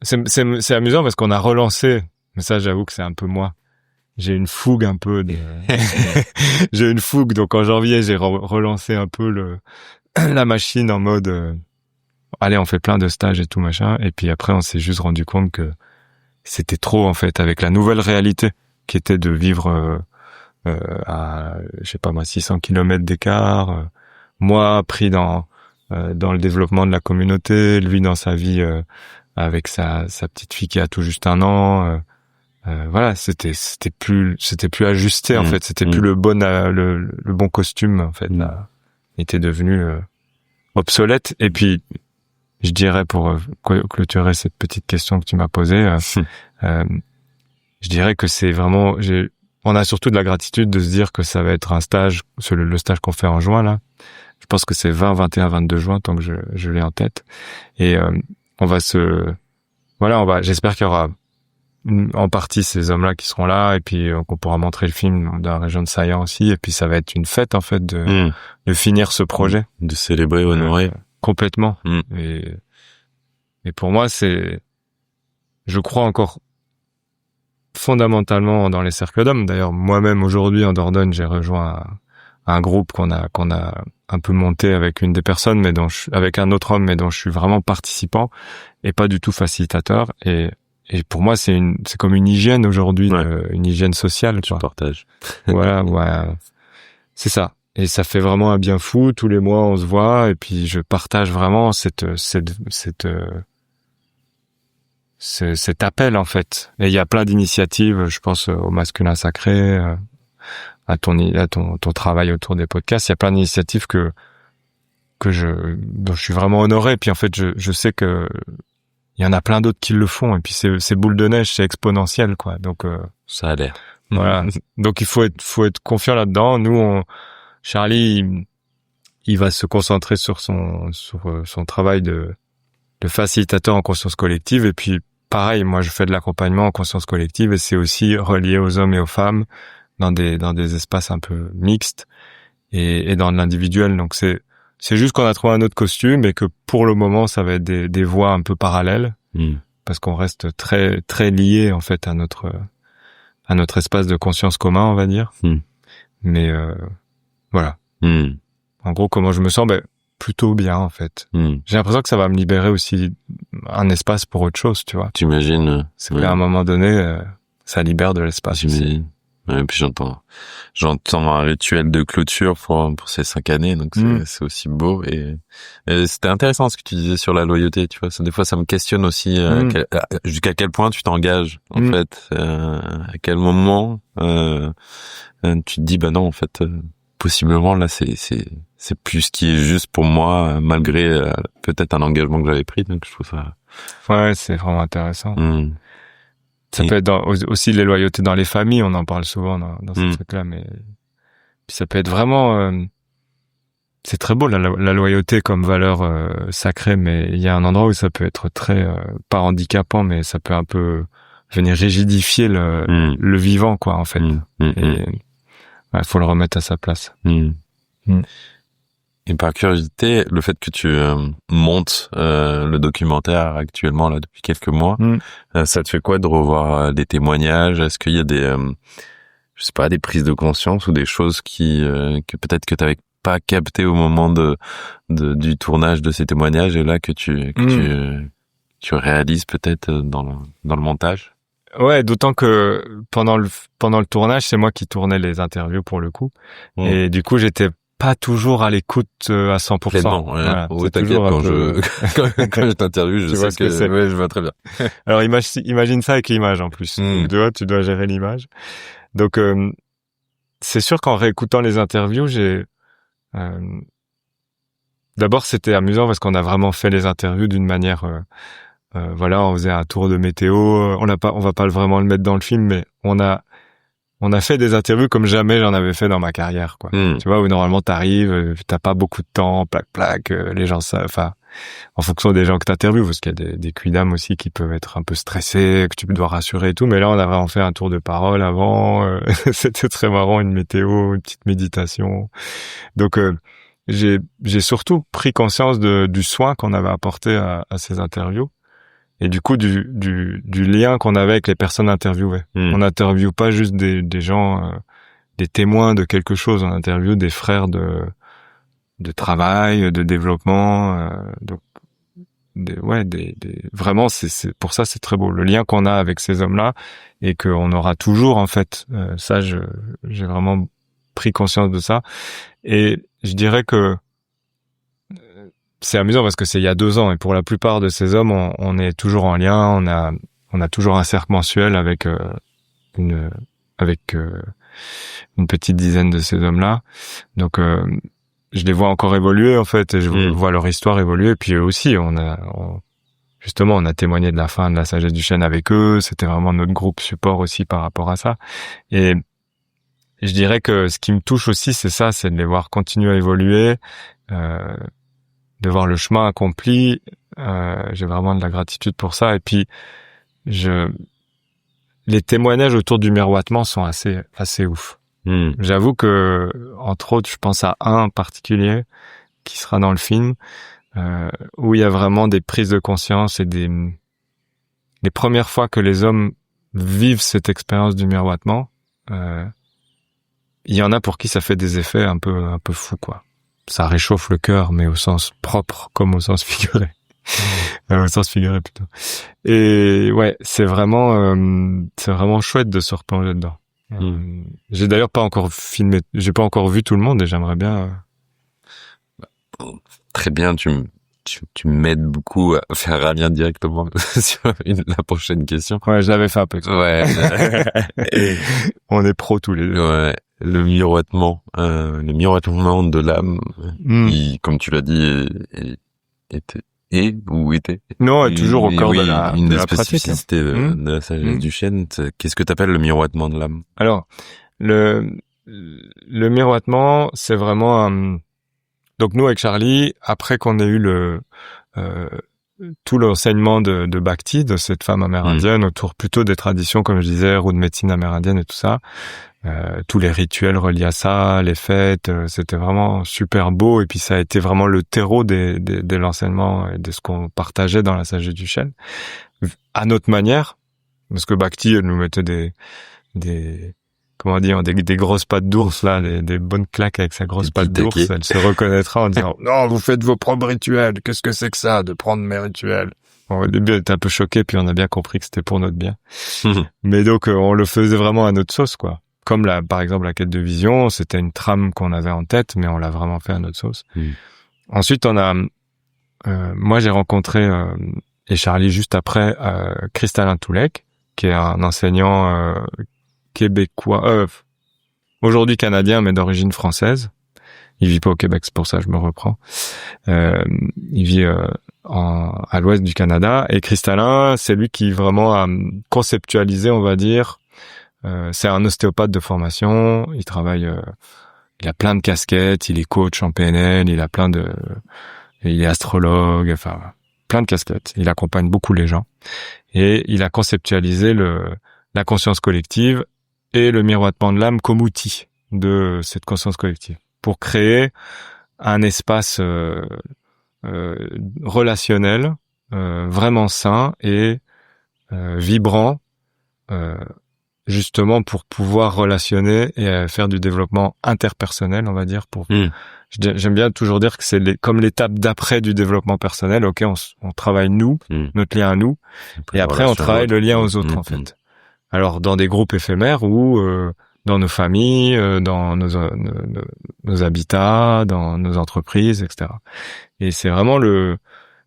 c'est amusant parce qu'on a relancé, mais ça, j'avoue que c'est un peu moi. J'ai une fougue un peu j'ai une fougue, donc en janvier j'ai relancé un peu la machine en mode allez, on fait plein de stages et tout machin, et puis après on s'est juste rendu compte que c'était trop en fait, avec la nouvelle réalité qui était de vivre à je sais pas moi 600 km d'écart, moi pris dans le développement de la communauté, lui dans sa vie avec sa petite fille qui a tout juste 1 an, voilà, c'était plus ajusté en fait, c'était plus le bon costume en fait, là, était devenu obsolète. Et puis je dirais, pour clôturer cette petite question que tu m'as posée, je dirais que c'est vraiment, on a surtout de la gratitude de se dire que ça va être un stage, le stage qu'on fait en juin là. Je pense que c'est 20, 21, 22 juin, tant que je l'ai en tête. Et j'espère qu'il y aura en partie ces hommes-là qui seront là, et puis qu'on pourra montrer le film dans la région de Saillant aussi, et puis ça va être une fête en fait de finir ce projet, de célébrer, honorer complètement. Et pour moi, je crois encore fondamentalement dans les cercles d'hommes. D'ailleurs, moi-même aujourd'hui en Dordogne, j'ai rejoint un groupe qu'on a un peu monté avec une des personnes, mais avec un autre homme, mais dont je suis vraiment participant et pas du tout facilitateur. Et pour moi, c'est comme une hygiène aujourd'hui, une hygiène sociale. Tu partages. Voilà, c'est ça. Et ça fait vraiment un bien fou. Tous les mois, on se voit, et puis je partage vraiment cet appel en fait. Et il y a plein d'initiatives. Je pense au masculin sacré, à ton travail autour des podcasts. Il y a plein d'initiatives dont je suis vraiment honoré. Puis en fait, je sais que il y en a plein d'autres qui le font, et puis c'est boule de neige, c'est exponentiel quoi. Donc ça a l'air. Voilà. Donc il faut être confiant là-dedans. Nous, Charlie, il va se concentrer sur son travail de facilitateur en conscience collective, et puis pareil, moi je fais de l'accompagnement en conscience collective, et c'est aussi relié aux hommes et aux femmes dans des espaces un peu mixtes et dans l'individuel. Donc C'est juste qu'on a trouvé un autre costume et que pour le moment, ça va être des voies un peu parallèles parce qu'on reste très très lié en fait à notre espace de conscience commun, on va dire. Mais voilà. En gros, comment je me sens, plutôt bien en fait. J'ai l'impression que ça va me libérer aussi un espace pour autre chose, tu vois. T'imagines? C'est qu'à un moment donné, ça libère de l'espace. J'imagine. Ouais, puis j'entends un rituel de clôture pour ces 5 années, donc c'est aussi beau et c'était intéressant ce que tu disais sur la loyauté, tu vois. Des fois, ça me questionne aussi jusqu'à quel point tu t'engages en fait, à quel moment tu te dis non en fait possiblement là c'est plus ce qui est juste pour moi malgré peut-être un engagement que j'avais pris, donc je trouve ça. Ouais, c'est vraiment intéressant. Ça peut être aussi les loyautés dans les familles, on en parle souvent dans ces trucs-là, mais puis ça peut être vraiment c'est très beau la loyauté comme valeur sacrée, mais il y a un endroit où ça peut être très pas handicapant, mais ça peut un peu venir rigidifier le vivant quoi en fait. Et faut le remettre à sa place. Et par curiosité, le fait que tu montes le documentaire actuellement là depuis quelques mois, ça te fait quoi de revoir des témoignages? Est-ce qu'il y a des je sais pas, des prises de conscience ou des choses que peut-être que t'avais pas capté au moment du tournage de ces témoignages et là que tu réalises peut-être dans le montage? Ouais, d'autant que pendant le tournage, c'est moi qui tournais les interviews pour le coup. Et du coup, j'étais pas toujours à l'écoute à 100%. Pleinement, ouais. Voilà, t'inquiète, quand je t'interviewe, je sais que ouais, je vois très bien. Alors imagine ça avec l'image en plus. Tu dois gérer l'image. Donc c'est sûr qu'en réécoutant les interviews, d'abord c'était amusant parce qu'on a vraiment fait les interviews d'une manière on faisait un tour de météo, on va pas vraiment le mettre dans le film, mais on a fait des interviews comme jamais j'en avais fait dans ma carrière, quoi. Tu vois, où normalement t'arrives, t'as pas beaucoup de temps, plac, les gens en fonction des gens que t'interviews, parce qu'il y a des quidam aussi qui peuvent être un peu stressés, que tu dois rassurer et tout, mais là on a vraiment fait un tour de parole avant, c'était très marrant, une météo, une petite méditation. Donc j'ai surtout pris conscience du soin qu'on avait apporté à ces interviews. Et du coup, du lien qu'on avait avec les personnes interviewées. On n'interviewe pas juste des gens, des témoins de quelque chose. On interviewe des frères de travail, de développement. Donc, vraiment, c'est pour ça, c'est très beau. Le lien qu'on a avec ces hommes-là et qu'on aura toujours, en fait. Ça, j'ai vraiment pris conscience de ça. Et je dirais que c'est amusant parce que c'est il y a 2 ans et pour la plupart de ces hommes, on est toujours en lien. On a toujours un cercle mensuel avec une petite dizaine de ces hommes-là. Donc je les vois encore évoluer en fait, et je vois leur histoire évoluer. Et puis eux aussi, on a témoigné de la fin de la sagesse du chêne avec eux. C'était vraiment notre groupe support aussi par rapport à ça. Et je dirais que ce qui me touche aussi, c'est ça, c'est de les voir continuer à évoluer. De voir le chemin accompli, j'ai vraiment de la gratitude pour ça. Et puis, les témoignages autour du miroitement sont assez ouf. J'avoue que, entre autres, je pense à un particulier qui sera dans le film, où il y a vraiment des prises de conscience et les premières fois que les hommes vivent cette expérience du miroitement, il y en a pour qui ça fait des effets un peu fous, quoi. Ça réchauffe le cœur, mais au sens propre comme au sens figuré. Au sens figuré plutôt. Et ouais, c'est vraiment chouette de se replonger dedans. J'ai d'ailleurs pas encore filmé, j'ai pas encore vu tout le monde et j'aimerais bien. Très bien, tu m'aides beaucoup à faire un lien directement sur la prochaine question. Ouais, je l'avais fait un peu. Ouais. On est pros tous les deux. Ouais. Le miroitement de l'âme, qui, comme tu l'as dit, était. Non, toujours au cœur de la une des pratique, spécificités de la sagesse du chêne. Qu'est-ce que t'appelles le miroitement de l'âme? Alors, le miroitement, c'est vraiment donc nous avec Charlie, après qu'on ait eu tout l'enseignement de Bhakti, de cette femme amérindienne, autour plutôt des traditions, comme je disais, ou de médecine amérindienne et tout ça, tous les rituels reliés à ça, les fêtes, c'était vraiment super beau. Et puis ça a été vraiment le terreau de l'enseignement et de ce qu'on partageait dans la sagesse du chêne, à notre manière, parce que Bhakti elle nous mettait des comment dire, des grosses pattes d'ours là, des bonnes claques avec sa grosse patte d'ours. Elle se reconnaîtra en disant non, vous faites vos propres rituels. Qu'est-ce que c'est que ça de prendre mes rituels? Bon, au début, elle était un peu choquée, puis on a bien compris que c'était pour notre bien. Mais donc, on le faisait vraiment à notre sauce, quoi. Comme par exemple, la quête de vision, c'était une trame qu'on avait en tête, mais on l'a vraiment fait à notre sauce. Ensuite, moi, j'ai rencontré, et Charlie juste après, Cristallin Toulek, qui est un enseignant québécois, aujourd'hui canadien, mais d'origine française. Il vit pas au Québec, c'est pour ça que je me reprends. Il vit à l'ouest du Canada. Et Cristallin, c'est lui qui vraiment a conceptualisé, on va dire. C'est un ostéopathe de formation. Il travaille. Il a plein de casquettes. Il est coach en PNL. Il est astrologue. Enfin, plein de casquettes. Il accompagne beaucoup les gens. Et il a conceptualisé la conscience collective et le miroitement de l'âme comme outil de cette conscience collective pour créer un espace relationnel vraiment sain et vibrant, justement pour pouvoir relationner et faire du développement interpersonnel, on va dire. J'aime bien toujours dire que c'est comme l'étape d'après du développement personnel. Ok, on travaille nous, notre lien à nous, et après on travaille le lien aux autres en fait. Alors dans des groupes éphémères ou dans nos familles, dans nos habitats, dans nos entreprises, etc. Et c'est vraiment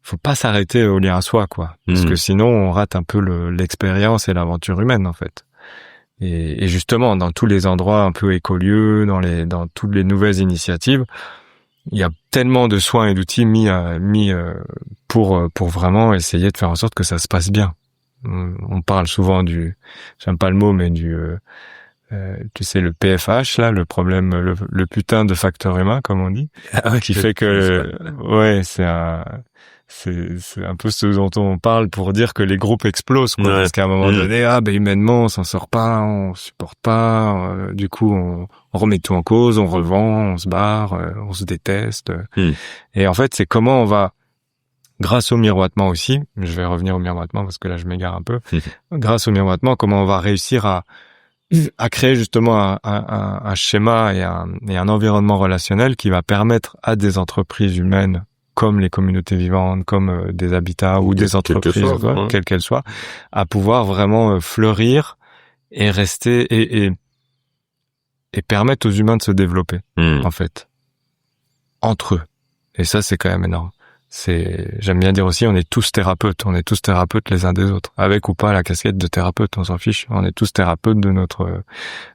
faut pas s'arrêter au lien à soi, quoi. Parce que sinon, on rate un peu l'expérience et l'aventure humaine, en fait. Et justement, dans tous les endroits un peu écolieux, dans toutes les nouvelles initiatives, il y a tellement de soins et d'outils mis pour vraiment essayer de faire en sorte que ça se passe bien. On parle souvent j'aime pas le mot, mais tu sais, le PFH, là, le problème, le putain de facteur humain, comme on dit, qui fait que, c'est un peu ce dont on parle pour dire que les groupes explosent, quoi. Parce qu'à un moment donné, humainement, on s'en sort pas, on supporte pas, du coup, on remet tout en cause, on revend, on se barre, on se déteste. Et en fait, c'est comment on va, grâce au miroitement aussi, je vais revenir au miroitement parce que là, je m'égare un peu, grâce au miroitement, comment on va réussir à créer justement un schéma et un environnement relationnel qui va permettre à des entreprises humaines comme les communautés vivantes, comme des habitats ou des entreprises, quelles qu'elles soient, à pouvoir vraiment fleurir et rester et permettre aux humains de se développer, en fait, entre eux. Et ça, c'est quand même énorme. J'aime bien dire aussi, on est tous thérapeutes les uns des autres, avec ou pas la casquette de thérapeute, on s'en fiche, on est tous thérapeutes de notre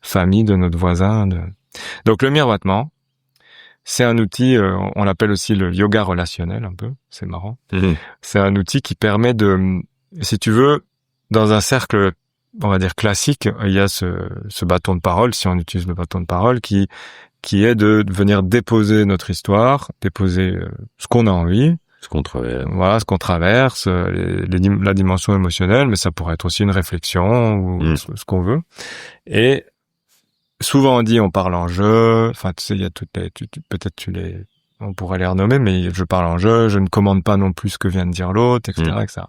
famille, de notre voisin. Donc le miroitement, c'est un outil, on l'appelle aussi le yoga relationnel un peu, c'est marrant. C'est un outil qui permet si tu veux, dans un cercle, on va dire classique, il y a ce bâton de parole, si on utilise le bâton de parole, qui est de venir déposer notre histoire, déposer ce qu'on a envie, ce qu'on traverse. Voilà, ce qu'on traverse, la dimension émotionnelle, mais ça pourrait être aussi une réflexion ou ce qu'on veut. Et souvent on dit on parle en jeu, enfin tu sais, il y a peut-être on pourrait les renommer, mais je parle en jeu, je ne commande pas non plus ce que vient de dire l'autre, etc., etc.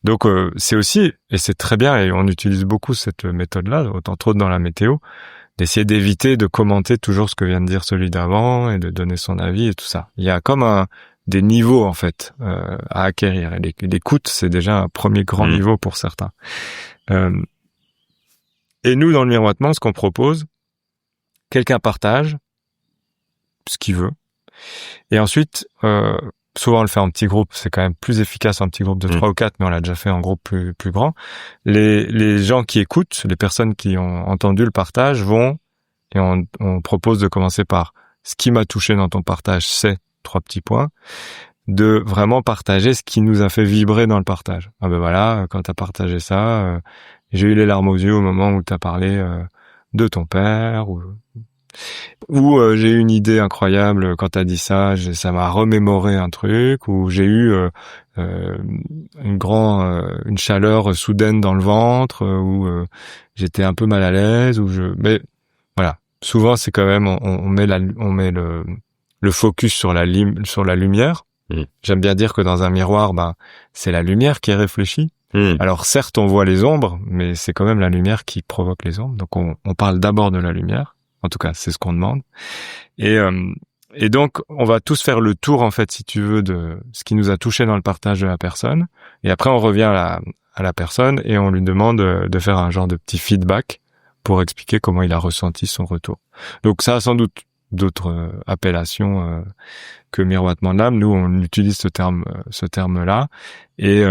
Donc c'est aussi, et c'est très bien, et on utilise beaucoup cette méthode-là, entre autres dans la météo, d'essayer d'éviter de commenter toujours ce que vient de dire celui d'avant et de donner son avis et tout ça. Il y a comme des niveaux en fait à acquérir. Et l'écoute, c'est déjà un premier grand niveau pour certains. Et nous, dans le miroitement, ce qu'on propose, quelqu'un partage ce qu'il veut. Et ensuite, souvent on le fait en petits groupes, c'est quand même plus efficace en petits groupes de 3 ou 4, mais on l'a déjà fait en groupe plus grand. Les gens qui écoutent, les personnes qui ont entendu le partage vont, et on propose de commencer par ce qui m'a touché dans ton partage, c'est 3 petits points, de vraiment partager ce qui nous a fait vibrer dans le partage. Ah ben voilà, quand t'as partagé ça, j'ai eu les larmes aux yeux au moment où t'as parlé de ton père, ou j'ai eu une idée incroyable quand t'as dit ça, ça m'a remémoré un truc, ou j'ai eu une chaleur soudaine dans le ventre, ou j'étais un peu mal à l'aise, mais souvent c'est quand même on met le focus sur la lumière. J'aime bien dire que dans un miroir, c'est la lumière qui est réfléchie. Alors certes, on voit les ombres, mais c'est quand même la lumière qui provoque les ombres. Donc on parle d'abord de la lumière. En tout cas, c'est ce qu'on demande. Et donc, on va tous faire le tour, en fait, si tu veux, de ce qui nous a touché dans le partage de la personne. Et après, on revient à la personne et on lui demande de faire un genre de petit feedback pour expliquer comment il a ressenti son retour. Donc ça a sans doute d'autres appellations que miroitement de l'âme. Nous, on utilise ce terme-là. Et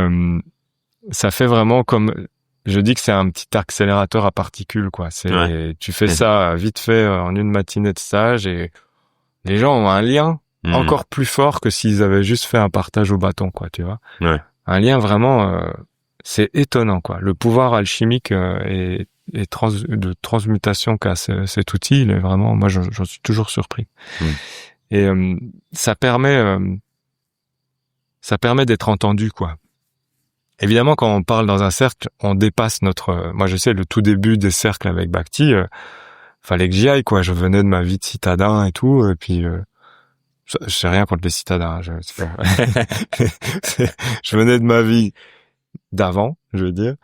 ça fait vraiment comme... Je dis que c'est un petit accélérateur à particules, quoi. Tu fais ça vite fait en une matinée de stage et les gens ont un lien encore plus fort que s'ils avaient juste fait un partage au bâton, quoi, tu vois. Un lien vraiment, c'est étonnant, quoi. Le pouvoir alchimique et de transmutation qu'a cet outil, il est vraiment, moi, j'en suis toujours surpris. Et ça permet d'être entendu, quoi. Évidemment, quand on parle dans un cercle, on dépasse moi, je sais, le tout début des cercles avec Bhakti, fallait que j'y aille, quoi. Je venais de ma vie de citadin et tout, et puis j'ai rien contre les citadins. Je venais de ma vie d'avant, je veux dire,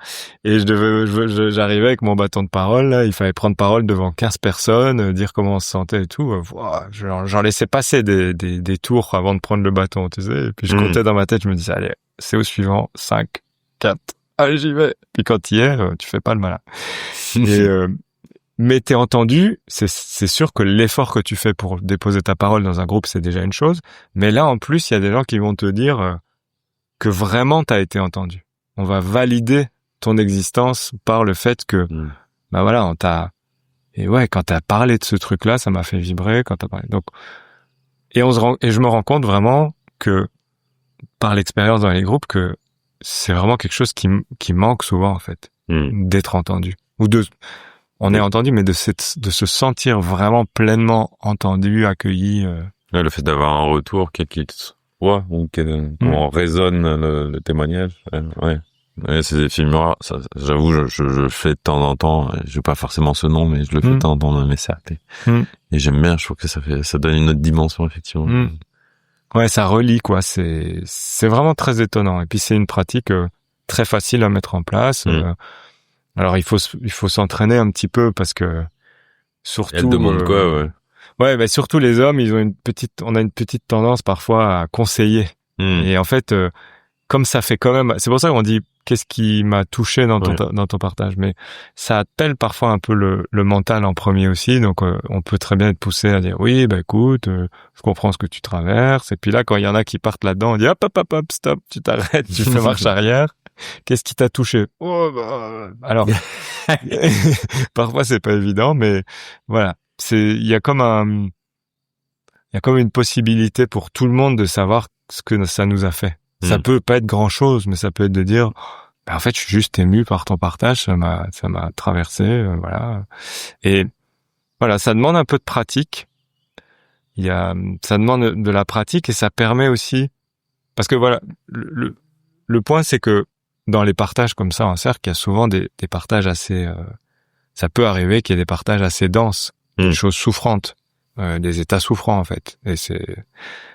et j'arrivais avec mon bâton de parole. Là, il fallait prendre parole devant 15 personnes, dire comment on se sentait et tout. J'en laissais passer des tours avant de prendre le bâton, tu sais. Et puis je comptais dans ma tête, je me disais, allez, c'est au suivant, 5, 4, allez, j'y vais. Puis quand tu y es, tu fais pas le malin. Mais t'es entendu, c'est sûr que l'effort que tu fais pour déposer ta parole dans un groupe, c'est déjà une chose. Mais là, en plus, il y a des gens qui vont te dire que vraiment t'as été entendu. On va valider ton existence par le fait que, voilà, quand t'as parlé de ce truc-là, ça m'a fait vibrer quand t'as parlé. Donc, et je me rends compte vraiment que, par l'expérience dans les groupes, que c'est vraiment quelque chose qui manque souvent, en fait. D'être entendu. On est entendu, mais de se sentir vraiment pleinement entendu, accueilli. Le fait d'avoir un retour, quel qu'il soit, ou comment résonne le témoignage. Ouais, c'est des films noirs. Ça, j'avoue, je le fais de temps en temps. Je veux pas forcément ce nom, mais je le fais de temps en temps dans mes cercles. Et j'aime bien. Je trouve que ça donne une autre dimension, effectivement. Ouais, ça relie, quoi. C'est vraiment très étonnant. Et puis c'est une pratique très facile à mettre en place. Alors il faut s'entraîner un petit peu parce que surtout. Elle demande quoi, ouais. Ouais, surtout les hommes, on a une petite tendance parfois à conseiller. Et en fait, comme ça fait quand même, c'est pour ça qu'on dit qu'est-ce qui m'a touché dans ton partage. Mais ça appelle parfois un peu le mental en premier aussi. Donc on peut très bien être poussé à dire oui, écoute, je comprends ce que tu traverses. Et puis là, quand il y en a qui partent là-dedans, on dit hop, stop, tu t'arrêtes, tu fais marche arrière. Qu'est-ce qui t'a touché? Alors, parfois c'est pas évident, mais voilà, il y a comme une possibilité pour tout le monde de savoir ce que ça nous a fait. Ça peut pas être grand chose, mais ça peut être de dire, en fait, je suis juste ému par ton partage, ça m'a traversé, voilà. Et voilà, ça demande un peu de pratique. Ça demande de la pratique et ça permet aussi, parce que voilà, le point c'est que dans les partages comme ça en cercle, il y a souvent des partages assez, ça peut arriver qu'il y ait des partages assez denses, des choses souffrantes, des états souffrants en fait. Et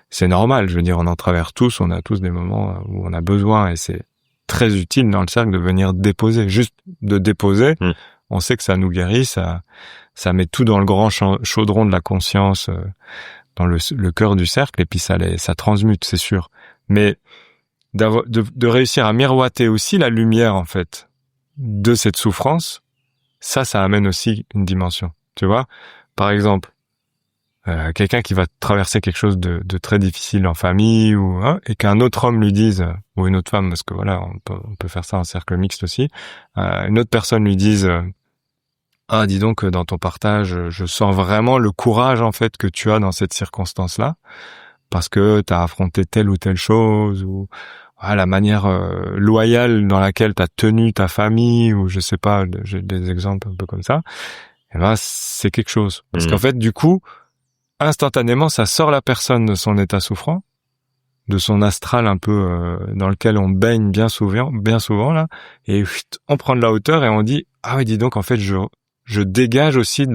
c'est normal, je veux dire, on en traverse tous, on a tous des moments où on a besoin et c'est très utile dans le cercle de venir déposer, juste de déposer. On sait que ça nous guérit, ça met tout dans le grand chaudron de la conscience, dans le cœur du cercle et puis ça transmute, c'est sûr. Mais de réussir à miroiter aussi la lumière en fait de cette souffrance, ça amène aussi une dimension. Tu vois, par exemple, quelqu'un qui va traverser quelque chose de très difficile en famille et qu'un autre homme lui dise, ou une autre femme, parce que voilà, on peut faire ça en cercle mixte aussi, une autre personne lui dise dis donc, dans ton partage, je sens vraiment le courage en fait que tu as dans cette circonstance-là, parce que tu as affronté telle ou telle chose, ou la manière loyale dans laquelle tu as tenu ta famille, ou je sais pas, j'ai des exemples un peu comme ça. Et c'est quelque chose. Parce qu'en fait, du coup, instantanément, ça sort la personne de son état souffrant, de son astral un peu dans lequel on baigne bien souvent là, et on prend de la hauteur et on dit dis donc en fait je dégage aussi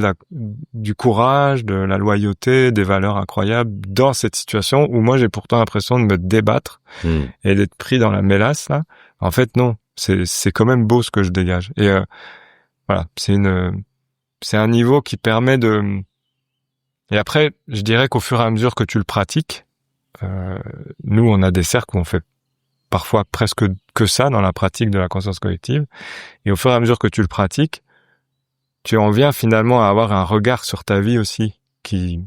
du courage, de la loyauté, des valeurs incroyables dans cette situation où moi j'ai pourtant l'impression de me débattre et d'être pris dans la mélasse là. En fait non, c'est quand même beau ce que je dégage. Et voilà, c'est un niveau qui permet de. Et après, je dirais qu'au fur et à mesure que tu le pratiques, nous on a des cercles où on fait parfois presque que ça dans la pratique de la conscience collective. Et au fur et à mesure que tu le pratiques, tu en viens finalement à avoir un regard sur ta vie aussi, tu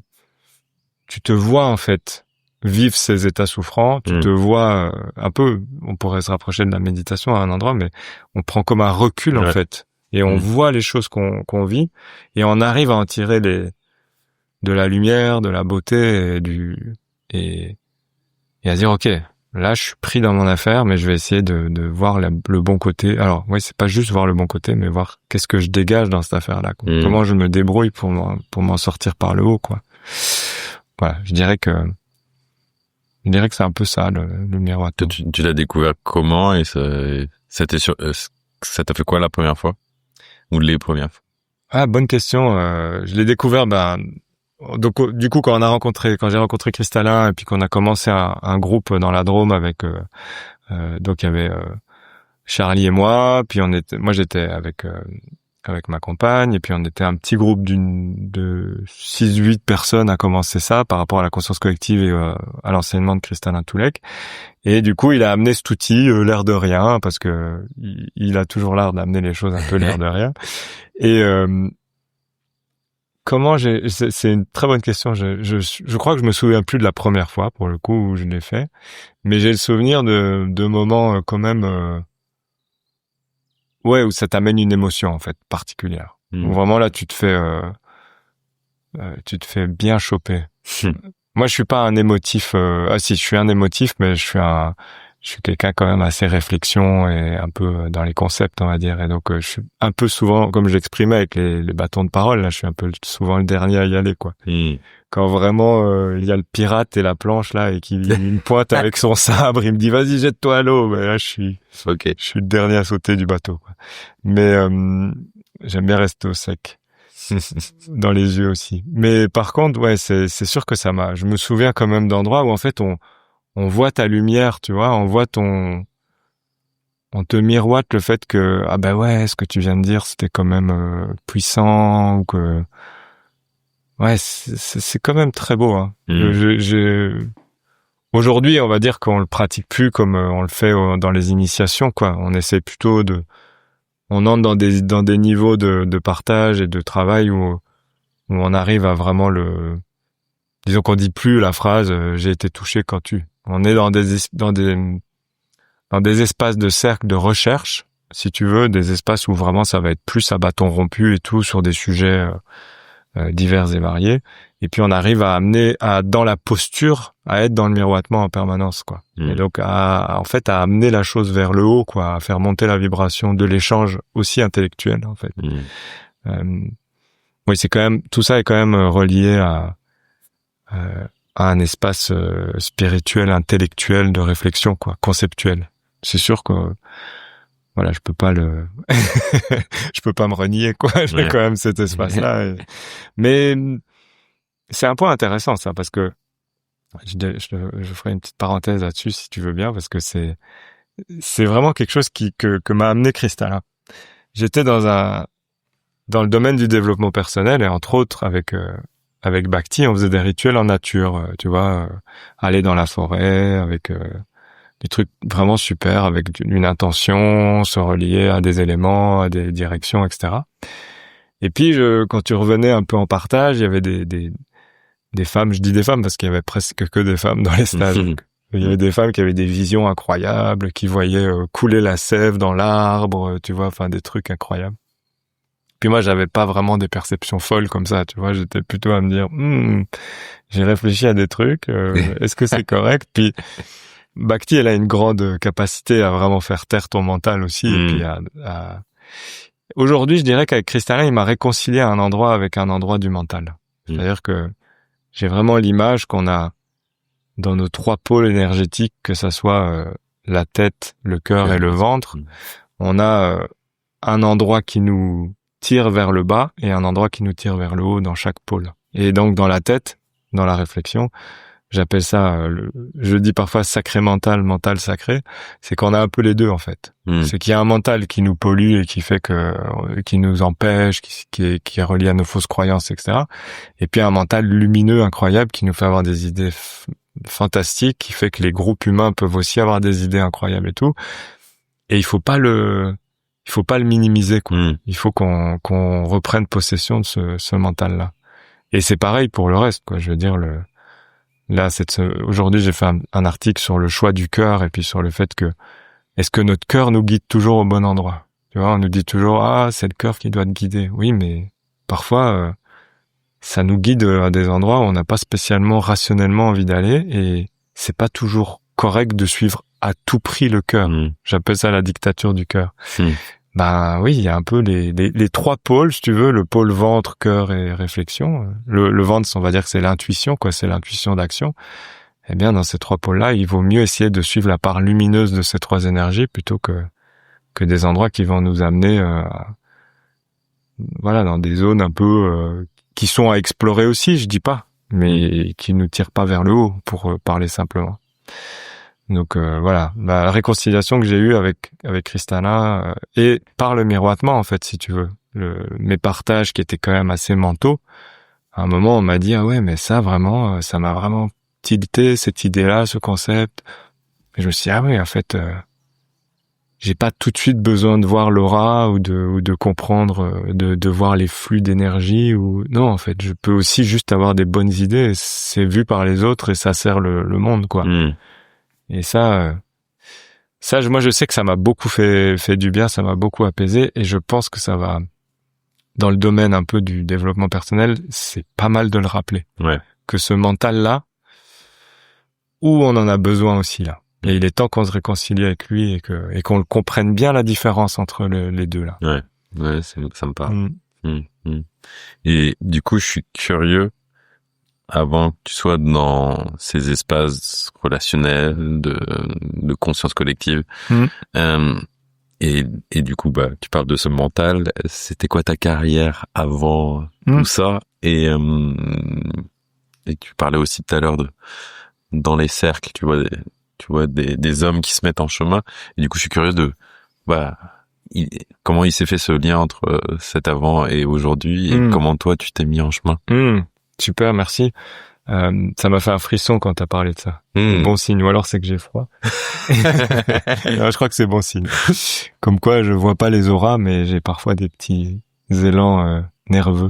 te vois en fait vivre ces états souffrants, tu te vois un peu, on pourrait se rapprocher de la méditation à un endroit, mais on prend comme un recul en fait, et on voit les choses qu'on vit, et on arrive à en tirer de la lumière, de la beauté, et à dire ok, là je suis pris dans mon affaire, mais je vais essayer de voir le bon côté. Alors oui, c'est pas juste voir le bon côté, mais voir qu'est-ce que je dégage dans cette affaire-là, quoi. Comment je me débrouille pour m'en sortir par le haut, quoi. Voilà, je dirais que c'est un peu ça le miroitement. Tu l'as découvert comment, et ça t'a fait quoi la première fois ou les premières fois? Ah, bonne question. Je l'ai découvert donc du coup quand j'ai rencontré Cristallin et puis qu'on a commencé un groupe dans la Drôme avec donc il y avait Charlie et moi, puis moi j'étais avec ma compagne, et puis on était un petit groupe de 6-8 personnes à commencer ça par rapport à la conscience collective et à l'enseignement de Cristallin Toulek. Et du coup, il a amené cet outil l'air de rien, parce que il a toujours l'art d'amener les choses un peu l'air de rien. Et c'est une très bonne question. Je crois que je me souviens plus de la première fois pour le coup où je l'ai fait, mais j'ai le souvenir de moments quand même où ça t'amène une émotion en fait particulière. Où vraiment là tu te fais bien choper. Moi je suis pas un émotif. Si, je suis un émotif, mais je suis quelqu'un quand même assez réflexion et un peu dans les concepts, on va dire. Et donc je suis un peu souvent, comme je l'exprimais avec les bâtons de parole, là je suis un peu souvent le dernier à y aller, quoi. Quand vraiment il y a le pirate et la planche là et qu'il me pointe avec son sabre, il me dit vas-y jette-toi à l'eau. Mais là je suis le dernier à sauter du bateau, quoi. Mais j'aime bien rester au sec. Dans les yeux aussi. Mais par contre, ouais, c'est sûr que je me souviens quand même d'endroits où en fait on voit ta lumière, tu vois, on te miroite le fait que ah ben ouais, ce que tu viens de dire c'était quand même puissant, ou que ouais, c'est quand même très beau, hein. Aujourd'hui, on va dire qu'on le pratique plus comme on le fait dans les initiations, quoi. On essaie plutôt on entre dans des niveaux de partage et de travail où on arrive à vraiment disons qu'on dit plus la phrase j'ai été touché quand tu. On est dans des espaces de cercle de recherche, si tu veux, des espaces où vraiment ça va être plus à bâton rompu et tout sur des sujets divers et variés. Et puis on arrive à amener dans la posture, à être dans le miroitement en permanence, quoi. Et donc en fait à amener la chose vers le haut, quoi, à faire monter la vibration de l'échange aussi intellectuel, en fait. Oui, c'est quand même, tout ça est quand même relié à un espace spirituel, intellectuel, de réflexion, quoi, conceptuel. C'est sûr que voilà, je peux pas me renier, quoi. J'ai quand même cet espace-là. Mais c'est un point intéressant, ça, parce que je ferai une petite parenthèse là-dessus, si tu veux bien, parce que c'est vraiment quelque chose que m'a amené Cristallin. J'étais dans le domaine du développement personnel, et entre autres avec Bhakti, on faisait des rituels en nature, tu vois, aller dans la forêt avec des trucs vraiment super, avec une intention, se relier à des éléments, à des directions, etc. Et puis quand tu revenais un peu en partage, il y avait des femmes, je dis des femmes parce qu'il y avait presque que des femmes dans les stages. Il y avait des femmes qui avaient des visions incroyables, qui voyaient couler la sève dans l'arbre, tu vois, enfin des trucs incroyables. Puis moi, j'avais pas vraiment des perceptions folles comme ça, tu vois, j'étais plutôt à me dire j'ai réfléchi à des trucs, est-ce que c'est correct? Puis Bhakti, elle a une grande capacité à vraiment faire taire ton mental aussi, et puis aujourd'hui, je dirais qu'avec Cristallin, il m'a réconcilié à un endroit avec un endroit du mental. C'est-à-dire que j'ai vraiment l'image qu'on a dans nos trois pôles énergétiques, que ça soit la tête, le cœur et le ventre. On a un endroit qui nous tire vers le bas et un endroit qui nous tire vers le haut dans chaque pôle. Et donc dans la tête, dans la réflexion, j'appelle ça, je dis parfois sacré mental, mental sacré, c'est qu'on a un peu les deux en fait. C'est qu'il y a un mental qui nous pollue et qui fait qui nous empêche, qui est relié à nos fausses croyances, etc. Et puis un mental lumineux, incroyable, qui nous fait avoir des idées fantastiques, qui fait que les groupes humains peuvent aussi avoir des idées incroyables et tout. Et il faut pas le minimiser, quoi. Il faut qu'on reprenne possession de ce mental-là. Et c'est pareil pour le reste, quoi. Je veux dire, aujourd'hui, j'ai fait un article sur le choix du cœur et puis sur le fait que est-ce que notre cœur nous guide toujours au bon endroit? Tu vois, on nous dit toujours c'est le cœur qui doit te guider. Oui, mais parfois ça nous guide à des endroits où on n'a pas spécialement rationnellement envie d'aller et c'est pas toujours correct de suivre à tout prix le cœur. J'appelle ça la dictature du cœur. Ben oui, il y a un peu les trois pôles, si tu veux, le pôle ventre, cœur et réflexion. Le ventre, on va dire que c'est l'intuition, quoi, c'est l'intuition d'action. Eh bien, dans ces trois pôles-là, il vaut mieux essayer de suivre la part lumineuse de ces trois énergies plutôt que des endroits qui vont nous amener, dans des zones un peu qui sont à explorer aussi, je dis pas, mais qui nous tirent pas vers le haut, pour parler simplement. Donc la réconciliation que j'ai eue avec Kristana et par le miroitement en fait, si tu veux, mes partages qui étaient quand même assez mentaux. À un moment, on m'a dit ouais, mais ça vraiment, ça m'a vraiment tilté cette idée-là, ce concept. Et je me suis dit oui, en fait, j'ai pas tout de suite besoin de voir l'aura ou de comprendre, de voir les flux d'énergie ou non, en fait, je peux aussi juste avoir des bonnes idées. Et c'est vu par les autres et ça sert le monde, quoi. Et ça, moi, je sais que ça m'a beaucoup fait du bien, ça m'a beaucoup apaisé, et je pense que ça va, dans le domaine un peu du développement personnel, c'est pas mal de le rappeler. Ouais. Que ce mental-là, où on en a besoin aussi, là. Et il est temps qu'on se réconcilie avec lui et qu'on le comprenne bien la différence entre les deux, là. Ouais, ça me parle. Et du coup, je suis curieux, avant que tu sois dans ces espaces relationnels de conscience collective, et du coup, tu parles de ce mental. C'était quoi ta carrière avant tout ça? Et tu parlais aussi tout à l'heure dans les cercles, tu vois des hommes qui se mettent en chemin. Et du coup, je suis curieux de comment il s'est fait ce lien entre cet avant et aujourd'hui, et comment toi tu t'es mis en chemin. Super, merci. Ça m'a fait un frisson quand t'as parlé de ça. Bon signe, ou alors c'est que j'ai froid. Non, je crois que c'est bon signe. Comme quoi, je vois pas les auras, mais j'ai parfois des petits élans nerveux.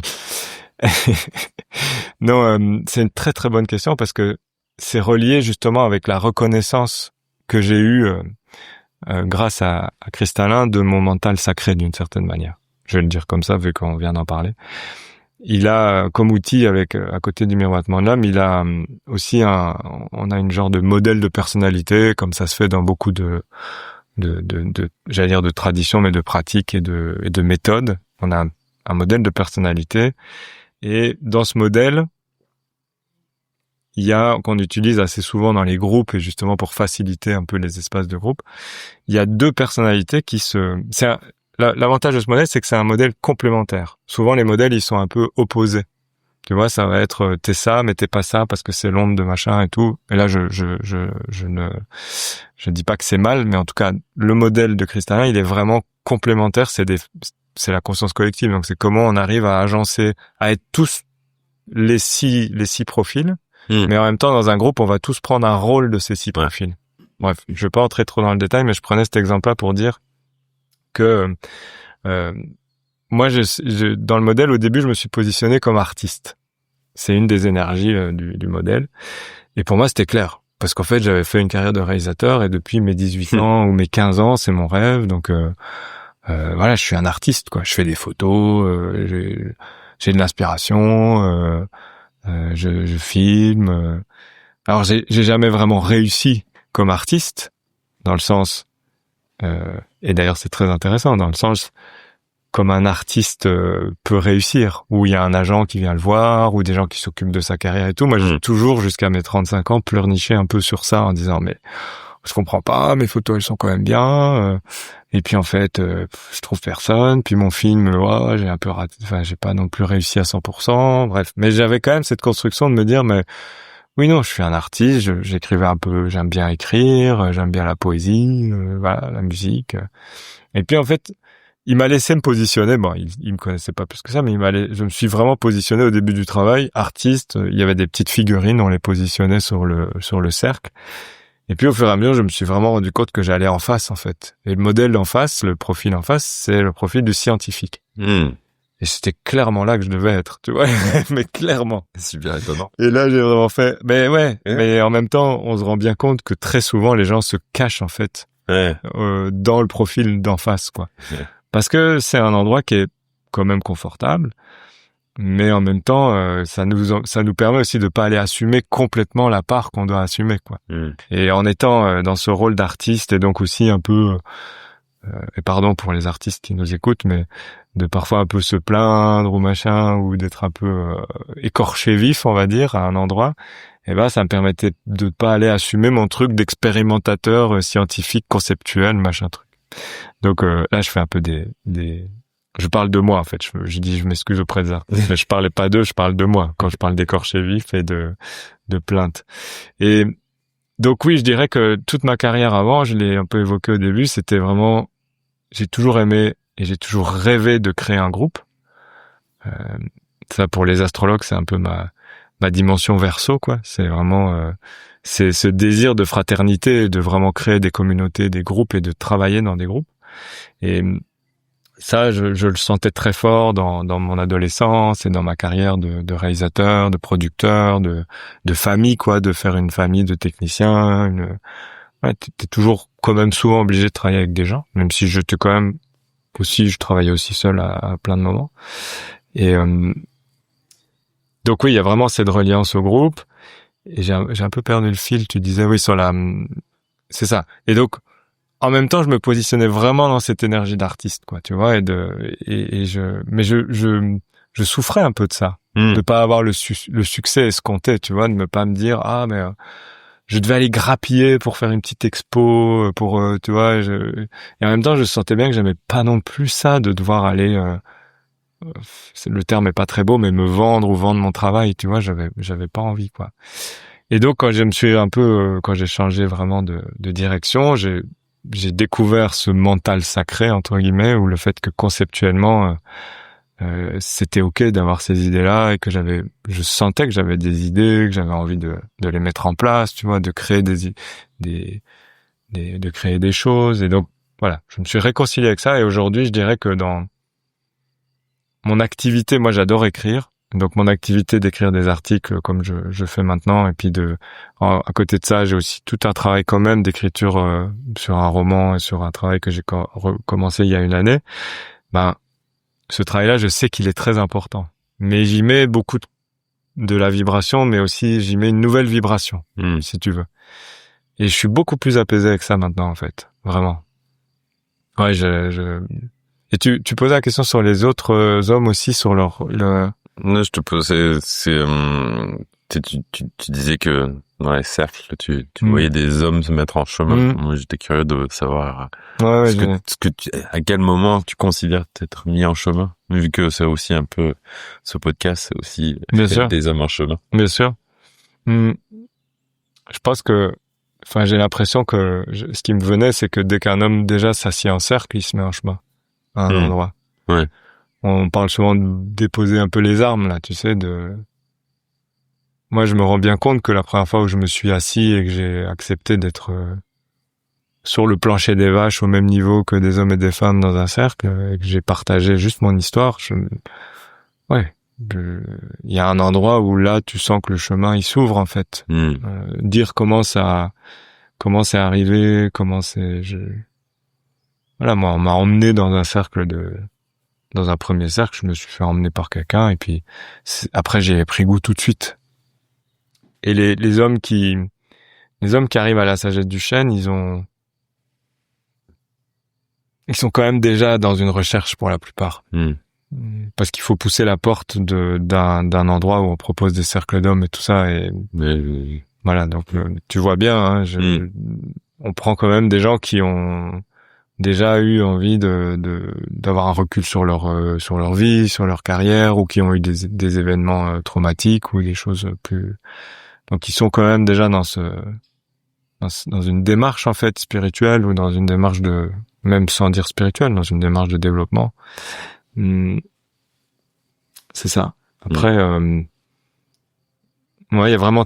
Non, c'est une très très bonne question parce que c'est relié justement avec la reconnaissance que j'ai eue grâce à Kristallin de mon mental sacré d'une certaine manière. Je vais le dire comme ça vu qu'on vient d'en parler. Il a comme outil à côté du miroitement de l'âme, il a aussi on a une genre de modèle de personnalité comme ça se fait dans beaucoup de j'allais dire de traditions mais de pratiques et de méthodes. On a un modèle de personnalité et dans ce modèle, qu'on utilise assez souvent dans les groupes et justement pour faciliter un peu les espaces de groupe, il y a deux personnalités l'avantage de ce modèle, c'est que c'est un modèle complémentaire. Souvent, les modèles, ils sont un peu opposés. Tu vois, ça va être, t'es ça, mais t'es pas ça parce que c'est l'ombre de machin et tout. Et là, je dis pas que c'est mal, mais en tout cas, le modèle de Kristallin, il est vraiment complémentaire. C'est la conscience collective. Donc, c'est comment on arrive à agencer, à être tous les six profils. Mais en même temps, dans un groupe, on va tous prendre un rôle de ces 6 profils. Bref, je vais pas entrer trop dans le détail, mais je prenais cet exemple-là pour dire que moi, dans le modèle, au début, je me suis positionné comme artiste. C'est une des énergies du modèle. Et pour moi, c'était clair. Parce qu'en fait, j'avais fait une carrière de réalisateur et depuis mes 18 ans ou mes 15 ans, c'est mon rêve. Donc, je suis un artiste, quoi. Je fais des photos, j'ai de l'inspiration, je filme. Alors, j'ai jamais vraiment réussi comme artiste, dans le sens... et d'ailleurs c'est très intéressant dans le sens comme un artiste peut réussir, où il y a un agent qui vient le voir, ou des gens qui s'occupent de sa carrière et tout. Moi j'ai toujours jusqu'à mes 35 ans pleurniché un peu sur ça en disant mais je comprends pas, mes photos elles sont quand même bien, et puis en fait je trouve personne, puis mon film j'ai un peu raté, enfin j'ai pas non plus réussi à 100%, bref, mais j'avais quand même cette construction de me dire mais oui non, je suis un artiste, j'écrivais un peu, j'aime bien écrire, j'aime bien la poésie, voilà, la musique. Et puis en fait, il m'a laissé me positionner. Bon, il me connaissait pas plus que ça, mais je me suis vraiment positionné au début du travail, artiste. Il y avait des petites figurines, on les positionnait sur le cercle. Et puis au fur et à mesure, je me suis vraiment rendu compte que j'allais en face, en fait. Et le modèle en face, le profil en face, c'est le profil du scientifique. Et c'était clairement là que je devais être, tu vois, mais clairement. Super étonnant. Et là, j'ai vraiment fait, mais ouais, mais en même temps, on se rend bien compte que très souvent, les gens se cachent, en fait, dans le profil d'en face, quoi. Parce que c'est un endroit qui est quand même confortable, mais en même temps, ça nous permet aussi de pas aller assumer complètement la part qu'on doit assumer, quoi. Et en étant dans ce rôle d'artiste et donc aussi un peu, et pardon pour les artistes qui nous écoutent, mais de parfois un peu se plaindre ou machin, ou d'être un peu écorché vif, on va dire, à un endroit, et ben ça me permettait de pas aller assumer mon truc d'expérimentateur scientifique, conceptuel, machin truc. Donc là, je fais un peu je parle de moi en fait. Je dis, je m'excuse auprès des artistes, mais je parlais pas d'eux, je parle de moi quand je parle d'écorché vif et de plainte. Et donc oui, je dirais que toute ma carrière avant, je l'ai un peu évoqué au début, c'était vraiment, j'ai toujours aimé et j'ai toujours rêvé de créer un groupe. Ça pour les astrologues, c'est un peu ma dimension Verseau, quoi. C'est vraiment c'est ce désir de fraternité, de vraiment créer des communautés, des groupes et de travailler dans des groupes. Et ça, je le sentais très fort dans mon adolescence et dans ma carrière de réalisateur, de producteur, de famille, quoi, de faire une famille de techniciens. Ouais, t'es toujours quand même souvent obligé de travailler avec des gens, même si je travaillais aussi seul à plein de moments. Et donc oui, il y a vraiment cette reliance au groupe. Et j'ai un peu perdu le fil. Tu disais oui c'est ça. Et donc en même temps, je me positionnais vraiment dans cette énergie d'artiste, quoi, tu vois, mais je souffrais un peu de ça, de pas avoir le succès escompté, tu vois, de ne pas me dire mais je devais aller grappiller pour faire une petite expo, pour tu vois, et en même temps, je sentais bien que j'aimais pas non plus ça de devoir aller le terme est pas très beau, mais me vendre ou vendre mon travail, tu vois, j'avais pas envie, quoi. Et donc quand quand j'ai changé vraiment de direction, j'ai découvert ce mental sacré entre guillemets, ou le fait que conceptuellement c'était ok d'avoir ces idées-là et que je sentais que j'avais des idées, que j'avais envie de les mettre en place, tu vois, de créer de créer des choses. Et donc voilà, je me suis réconcilié avec ça. Et aujourd'hui, je dirais que dans mon activité, moi j'adore écrire. Donc mon activité d'écrire des articles comme je fais maintenant, et puis à côté de ça, j'ai aussi tout un travail quand même d'écriture sur un roman et sur un travail que j'ai recommencé il y a une année. Ce travail-là, je sais qu'il est très important, mais j'y mets beaucoup de la vibration, mais aussi j'y mets une nouvelle vibration, si tu veux. Et je suis beaucoup plus apaisé avec ça maintenant, en fait, vraiment. Ouais, Et tu posais la question sur les autres hommes aussi, sur Non, je te posais, tu disais que dans les cercles, tu voyais des hommes se mettre en chemin. Moi, j'étais curieux de savoir à quel moment tu considères t'être mis en chemin, vu que c'est aussi un peu, ce podcast, c'est aussi des hommes en chemin. Bien sûr. Je pense que, j'ai l'impression que ce qui me venait, c'est que dès qu'un homme déjà s'assied en cercle, il se met en chemin à un endroit. Ouais. On parle souvent de déposer un peu les armes, là, tu sais, Moi, je me rends bien compte que la première fois où je me suis assis et que j'ai accepté d'être sur le plancher des vaches au même niveau que des hommes et des femmes dans un cercle, et que j'ai partagé juste mon histoire, il y a un endroit où là, tu sens que le chemin, il s'ouvre, en fait. Dire comment c'est arrivé, voilà, moi, on m'a emmené dans un premier cercle, je me suis fait emmener par quelqu'un, et puis après j'ai pris goût tout de suite. Et les hommes qui arrivent à la sagesse du chêne, ils sont quand même déjà dans une recherche pour la plupart. Parce qu'il faut pousser la porte d'un endroit où on propose des cercles d'hommes et tout ça, et voilà, donc tu vois bien, on prend quand même des gens qui ont déjà eu envie d'avoir un recul sur leur vie, sur leur carrière, ou qui ont eu des événements traumatiques ou des choses plus. Donc ils sont quand même déjà dans une démarche en fait spirituelle, ou dans une démarche même sans dire spirituelle, dans une démarche de développement. C'est ça. Après, ouais, il y a vraiment,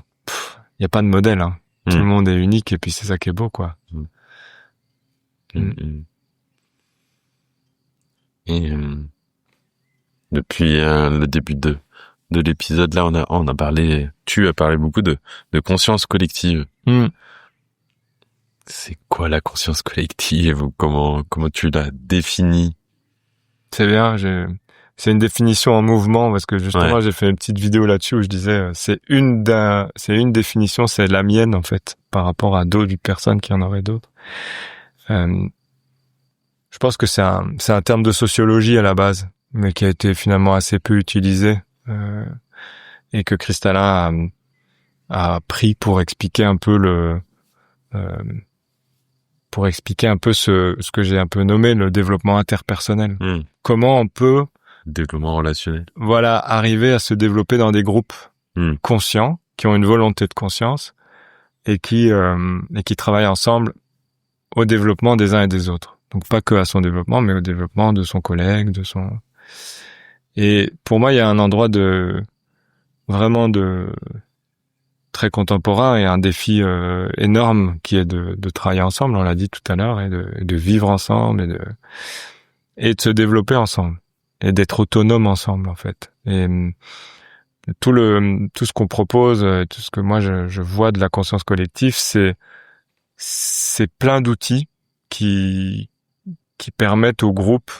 il y a pas de modèle. Hein. Tout le monde est unique, et puis c'est ça qui est beau, quoi. Et depuis le début de l'épisode, là, on a parlé. Tu as parlé beaucoup de conscience collective. C'est quoi la conscience collective, ou comment tu l'as définie? C'est bien. C'est une définition en mouvement, parce que justement, j'ai fait une petite vidéo là-dessus où je disais, c'est une définition, c'est la mienne, en fait, par rapport à d'autres personnes qui en auraient d'autres. Je pense que c'est un terme de sociologie à la base, mais qui a été finalement assez peu utilisé, et que Kristallin a pris pour expliquer un peu ce que j'ai un peu nommé le développement interpersonnel. Comment on peut développement relationnel. Voilà, arriver à se développer dans des groupes conscients, qui ont une volonté de conscience, et qui travaillent ensemble au développement des uns et des autres. Donc pas que à son développement, mais au développement de son collègue, Et pour moi, il y a un endroit vraiment très contemporain, et un défi énorme qui est de travailler ensemble, on l'a dit tout à l'heure, et de vivre ensemble, et de se développer ensemble, et d'être autonome ensemble, en fait. Et tout ce qu'on propose, tout ce que moi je vois de la conscience collective, c'est plein d'outils qui permettent au groupe,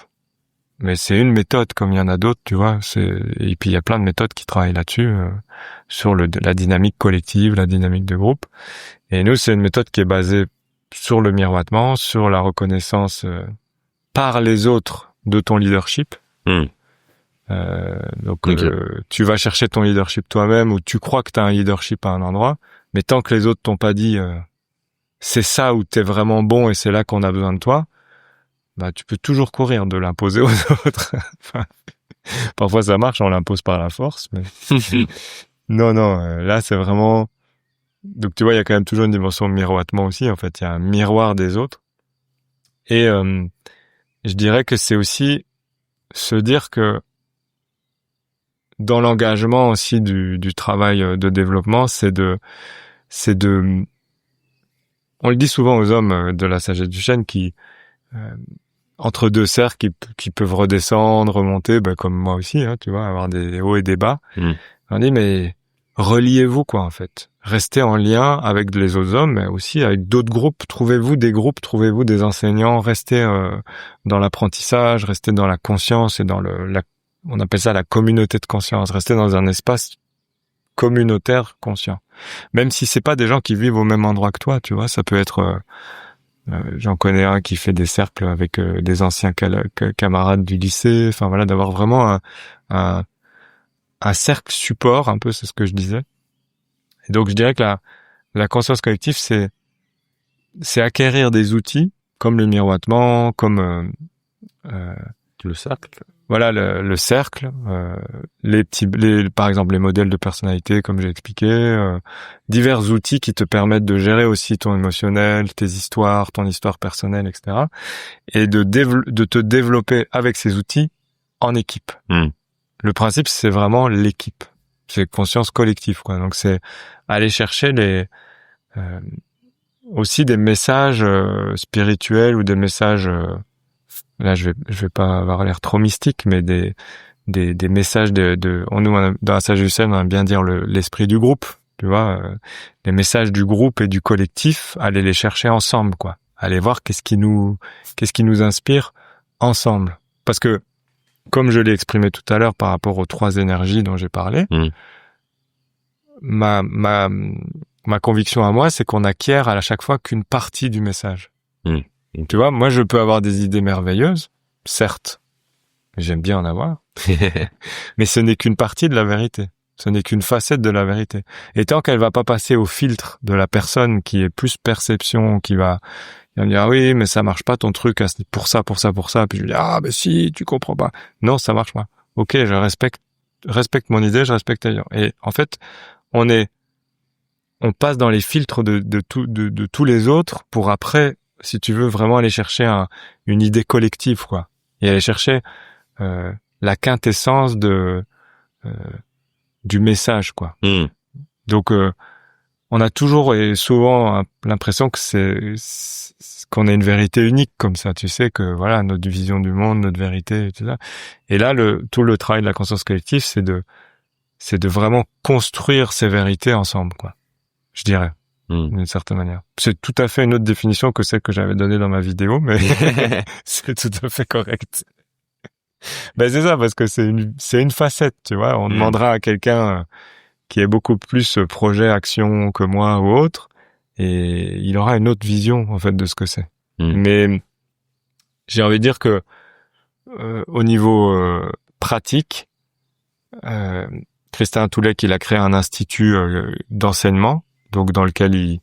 mais c'est une méthode comme il y en a d'autres, tu vois, et puis il y a plein de méthodes qui travaillent là-dessus, sur la dynamique collective, la dynamique de groupe. Et nous, c'est une méthode qui est basée sur le miroitement, sur la reconnaissance par les autres de ton leadership. Donc tu vas chercher ton leadership toi-même, ou tu crois que tu as un leadership à un endroit, mais tant que les autres t'ont pas dit c'est ça où t'es vraiment bon et c'est là qu'on a besoin de toi, bah tu peux toujours courir de l'imposer aux autres. Enfin, parfois ça marche, on l'impose par la force, mais non, là c'est vraiment. Donc tu vois, il y a quand même toujours une dimension de miroitement aussi. En fait, il y a un miroir des autres, et je dirais que c'est aussi se dire que dans l'engagement aussi du travail de développement, c'est de on le dit souvent aux hommes de la sagesse du chêne, qui entre deux cercles qui peuvent redescendre, remonter, comme moi aussi, hein, tu vois, avoir des hauts et des bas. On dit, mais reliez-vous, quoi, en fait. Restez en lien avec les autres hommes, mais aussi avec d'autres groupes. Trouvez-vous des groupes, trouvez-vous des enseignants, restez dans l'apprentissage, restez dans la conscience et dans on appelle ça la communauté de conscience. Restez dans un espace communautaire conscient. Même si c'est pas des gens qui vivent au même endroit que toi, tu vois, ça peut être j'en connais un qui fait des cercles avec des anciens camarades du lycée, enfin voilà, d'avoir vraiment un cercle support, un peu, c'est ce que je disais. Et donc je dirais que la conscience collective, c'est acquérir des outils comme le miroitement, comme le cercle. Voilà, le cercle, par exemple les modèles de personnalité, comme j'ai expliqué, divers outils qui te permettent de gérer aussi ton émotionnel, tes histoires, ton histoire personnelle, etc. Et de te développer avec ces outils en équipe. Le principe, c'est vraiment l'équipe. C'est conscience collective, quoi. Donc c'est aller chercher aussi des messages spirituels, ou des messages là je vais pas avoir l'air trop mystique, mais des messages nous dans la sagesse du chêne, on aime bien dire l'esprit du groupe, tu vois, les messages du groupe et du collectif, aller les chercher ensemble, quoi. Aller voir qu'est-ce qui nous inspire ensemble, parce que comme je l'ai exprimé tout à l'heure par rapport aux 3 énergies dont j'ai parlé, ma conviction à moi, c'est qu'on acquiert à chaque fois qu'une partie du message. Tu vois, moi je peux avoir des idées merveilleuses, certes, j'aime bien en avoir, mais ce n'est qu'une partie de la vérité. Ce n'est qu'une facette de la vérité. Et tant qu'elle va pas passer au filtre de la personne qui est plus perception, qui va me dire ah oui, mais ça marche pas ton truc pour ça. Puis je lui dis ah mais si, tu comprends pas. Non, ça marche pas. Ok, je respecte mon idée, je respecte ta vision. Et en fait, on passe dans les filtres de tous les autres pour après, si tu veux, vraiment aller chercher une idée collective, quoi. Et aller chercher la quintessence du message, quoi. Donc, on a toujours et souvent l'impression que qu'on a une vérité unique comme ça. Tu sais que voilà, notre vision du monde, notre vérité, et tout ça. Et là, tout le travail de la conscience collective, c'est de vraiment construire ces vérités ensemble, quoi. Je dirais, d'une certaine manière. C'est tout à fait une autre définition que celle que j'avais donnée dans ma vidéo, mais c'est tout à fait correct. Ben c'est ça, parce que c'est une facette, tu vois. On demandera à quelqu'un qui est beaucoup plus projet, action que moi ou autre, et il aura une autre vision en fait de ce que c'est. Mais j'ai envie de dire que au niveau pratique, Christin Toulek, il a créé un institut d'enseignement, donc dans lequel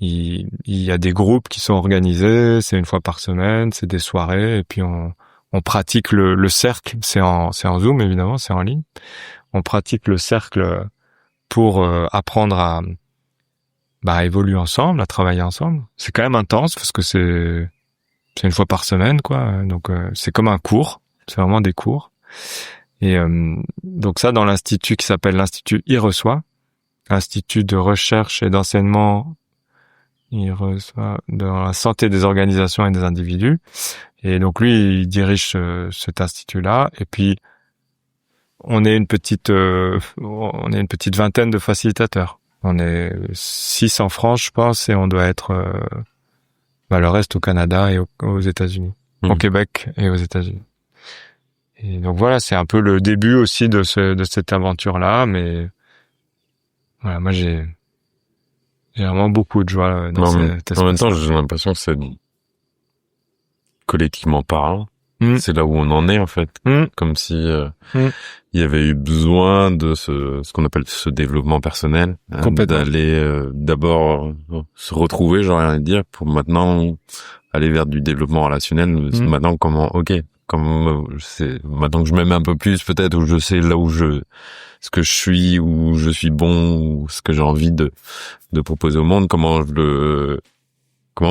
il y a des groupes qui sont organisés, c'est une fois par semaine, c'est des soirées, et puis on pratique le cercle, c'est en Zoom évidemment, c'est en ligne. On pratique le cercle pour apprendre à évoluer ensemble, à travailler ensemble. C'est quand même intense parce que c'est une fois par semaine, quoi. Donc c'est comme un cours, c'est vraiment des cours. Et donc ça, dans l'institut qui s'appelle l'Institut I-Reçoit, Institut de recherche et d'enseignement I-Reçoit dans la santé des organisations et des individus. Et donc lui, il dirige cet institut-là. Et puis on est une petite vingtaine de facilitateurs. On est 6 en France, je pense, et on doit être le reste au Canada et aux États-Unis, au Québec et aux États-Unis. Et donc voilà, c'est un peu le début aussi de cette aventure-là, mais voilà, moi j'ai vraiment beaucoup de joie dans cet espace. En même temps, j'ai l'impression que c'est collectivement parlant. C'est là où on en est en fait, comme si il y avait eu besoin de ce qu'on appelle ce développement personnel, d'aller d'abord se retrouver, j'aurais envie de dire, pour maintenant aller vers du développement relationnel. Maintenant, maintenant que je m'aime un peu plus, peut-être, où je sais là ce que je suis, où je suis bon, ou ce que j'ai envie de proposer au monde, comment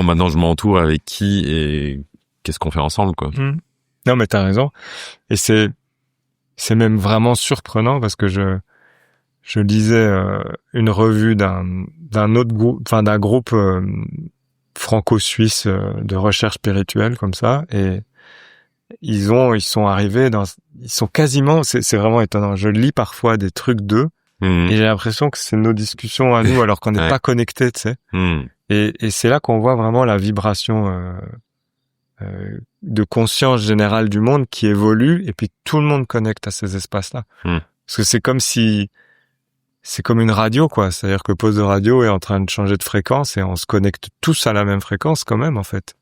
maintenant je m'entoure, avec qui et qu'est-ce qu'on fait ensemble, quoi. Non, mais t'as raison. Et c'est même vraiment surprenant parce que je lisais une revue d'un autre groupe, d'un groupe franco-suisse de recherche spirituelle comme ça, et ils sont arrivés ils sont quasiment, c'est vraiment étonnant. Je lis parfois des trucs d'eux et j'ai l'impression que c'est nos discussions à nous alors qu'on n'est pas connectés, tu sais. Et c'est là qu'on voit vraiment la vibration de conscience générale du monde qui évolue, et puis tout le monde connecte à ces espaces-là. Parce que c'est comme une radio, quoi. C'est-à-dire que Pause de Radio est en train de changer de fréquence et on se connecte tous à la même fréquence quand même, en fait.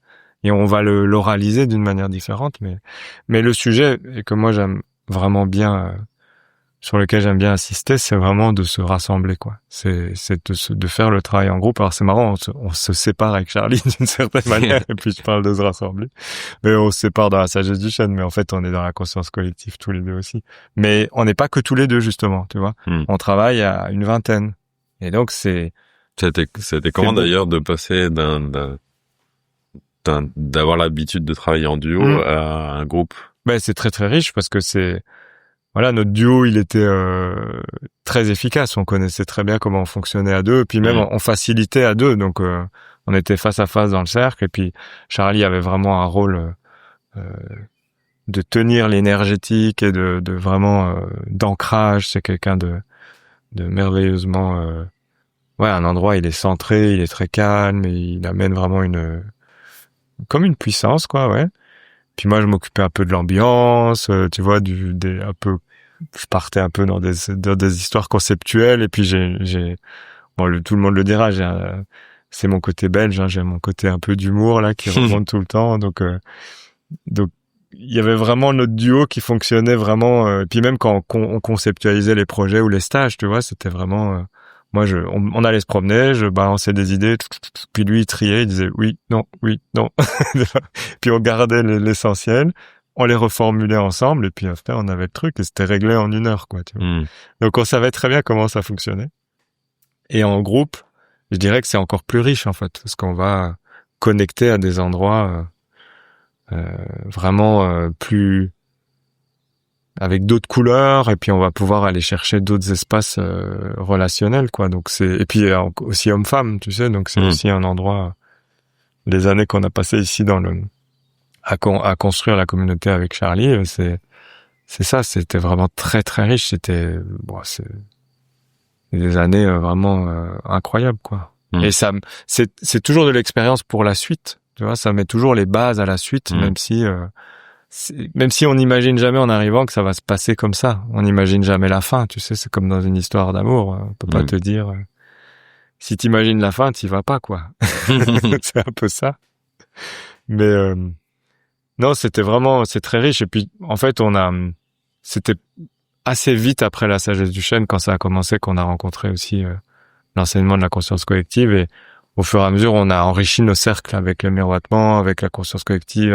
Et on va l'oraliser d'une manière différente, mais le sujet, et que moi j'aime vraiment bien, sur lequel j'aime bien insister, c'est vraiment de se rassembler, quoi. C'est de faire le travail en groupe. Alors c'est marrant, on se sépare avec Charlie d'une certaine manière, et puis je parle de se rassembler. Mais on se sépare dans la sagesse du chêne, mais en fait on est dans la conscience collective tous les deux aussi. Mais on n'est pas que tous les deux, justement, tu vois. On travaille à une vingtaine. Et donc c'était comment d'ailleurs de passer d'avoir l'habitude de travailler en duo à un groupe? Ben c'est très très riche parce que voilà, notre duo, il était très efficace. On connaissait très bien comment on fonctionnait à deux. Et puis même, on facilitait à deux. Donc, on était face à face dans le cercle. Et puis, Charlie avait vraiment un rôle de tenir l'énergétique et de vraiment d'ancrage. C'est quelqu'un de merveilleusement... un endroit, il est centré, il est très calme. Et il amène vraiment comme une puissance, quoi, ouais. Puis moi, je m'occupais un peu de l'ambiance, tu vois, un peu, je partais un peu dans des histoires conceptuelles, et puis tout le monde le dira, c'est mon côté belge, hein, j'ai mon côté un peu d'humour, là, qui remonte tout le temps, donc, il y avait vraiment notre duo qui fonctionnait vraiment. Puis même quand on conceptualisait les projets ou les stages, tu vois, c'était vraiment. Moi, on allait se promener, je balançais des idées, puis lui il triait, il disait oui, non. Puis on gardait l'essentiel, on les reformulait ensemble, et puis après on avait le truc, et c'était réglé en 1 heure, quoi. Tu vois. Donc on savait très bien comment ça fonctionnait. Et en groupe, je dirais que c'est encore plus riche en fait, parce qu'on va connecter à des endroits vraiment plus avec d'autres couleurs, et puis on va pouvoir aller chercher d'autres espaces relationnels, quoi. Donc et puis aussi homme-femme, tu sais, donc c'est aussi un endroit. Les années qu'on a passées ici à construire la communauté avec Charlie, c'est ça, c'était vraiment très très riche. C'était c'est des années vraiment incroyables, quoi. Et ça, c'est toujours de l'expérience pour la suite. Tu vois, ça met toujours les bases à la suite, même si on n'imagine jamais en arrivant que ça va se passer comme ça. On n'imagine jamais la fin. Tu sais, c'est comme dans une histoire d'amour. On peut pas te dire si t'imagines la fin, t'y vas pas, quoi. C'est un peu ça. Mais non, c'est très riche. Et puis en fait, c'était assez vite après la sagesse du chêne, quand ça a commencé, qu'on a rencontré aussi l'enseignement de la conscience collective, et au fur et à mesure, on a enrichi nos cercles avec le miroitement, avec la conscience collective,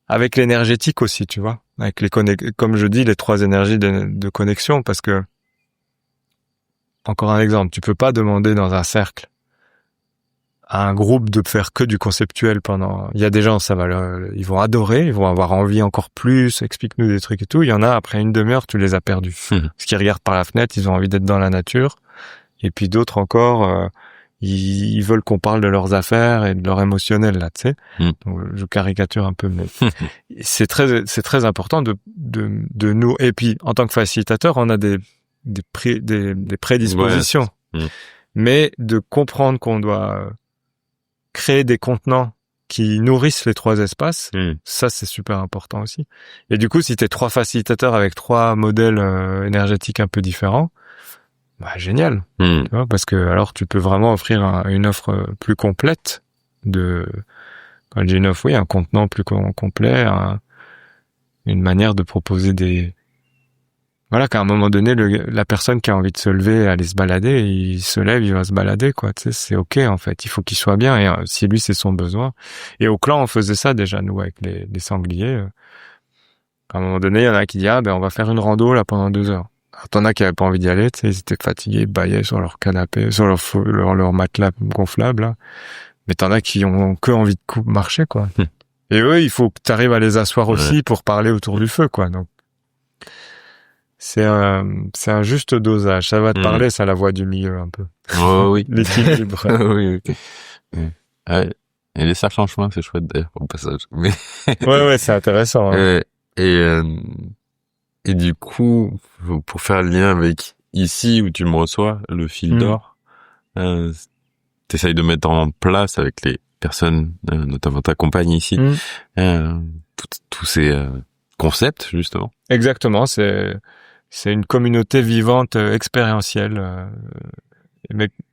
avec l'énergétique aussi, tu vois, avec comme je dis, les 3 énergies de connexion, parce que encore un exemple, tu peux pas demander dans un cercle à un groupe de faire que du conceptuel il y a des gens, ils vont adorer, ils vont avoir envie encore plus, explique-nous des trucs et tout. Il y en a, après 1 demi-heure, tu les as perdus. Parce qu'ils regardent par la fenêtre, ils ont envie d'être dans la nature. Et puis d'autres encore, ils veulent qu'on parle de leurs affaires et de leur émotionnel, là, tu sais. Donc, je caricature un peu, mais c'est très important de nous. Et puis, en tant que facilitateur, on a des prédispositions. Mais de comprendre qu'on doit créer des contenants qui nourrissent les 3 espaces, ça c'est super important aussi. Et du coup, si t'es 3 facilitateurs avec 3 modèles énergétiques un peu différents, génial, tu vois, parce que alors tu peux vraiment offrir une offre plus complète quand je dis une offre, oui, un contenant plus complet, une manière de proposer voilà, qu'à un moment donné, la personne qui a envie de se lever, aller se balader, il se lève, il va se balader, quoi. Tu sais, c'est ok, en fait. Il faut qu'il soit bien. Et si lui, c'est son besoin. Et au clan, on faisait ça déjà, nous, avec les sangliers. À un moment donné, il y en a qui disent, on va faire une rando, là, pendant 2 heures. Alors, t'en as qui avaient pas envie d'y aller, tu sais, ils étaient fatigués, ils bâillaient sur leur canapé, sur leur matelas gonflable, là. Mais t'en as qui ont que envie de marcher, quoi. Et eux, il faut que t'arrives à les asseoir aussi pour parler autour du feu, quoi. Donc, c'est un juste dosage. Ça va te parler, ça, la voix du milieu, un peu. Oh oui. L'équilibre. Oui, ok. Ouais. Et les cercles en chemin, c'est chouette d'ailleurs, au passage. Mais... ouais, c'est intéressant. Hein. Et du coup, pour faire le lien avec ici où tu me reçois, le fil d'or, t'essayes de mettre en place avec les personnes, notamment ta compagne ici, tous ces concepts, justement. Exactement, c'est une communauté vivante, expérientielle,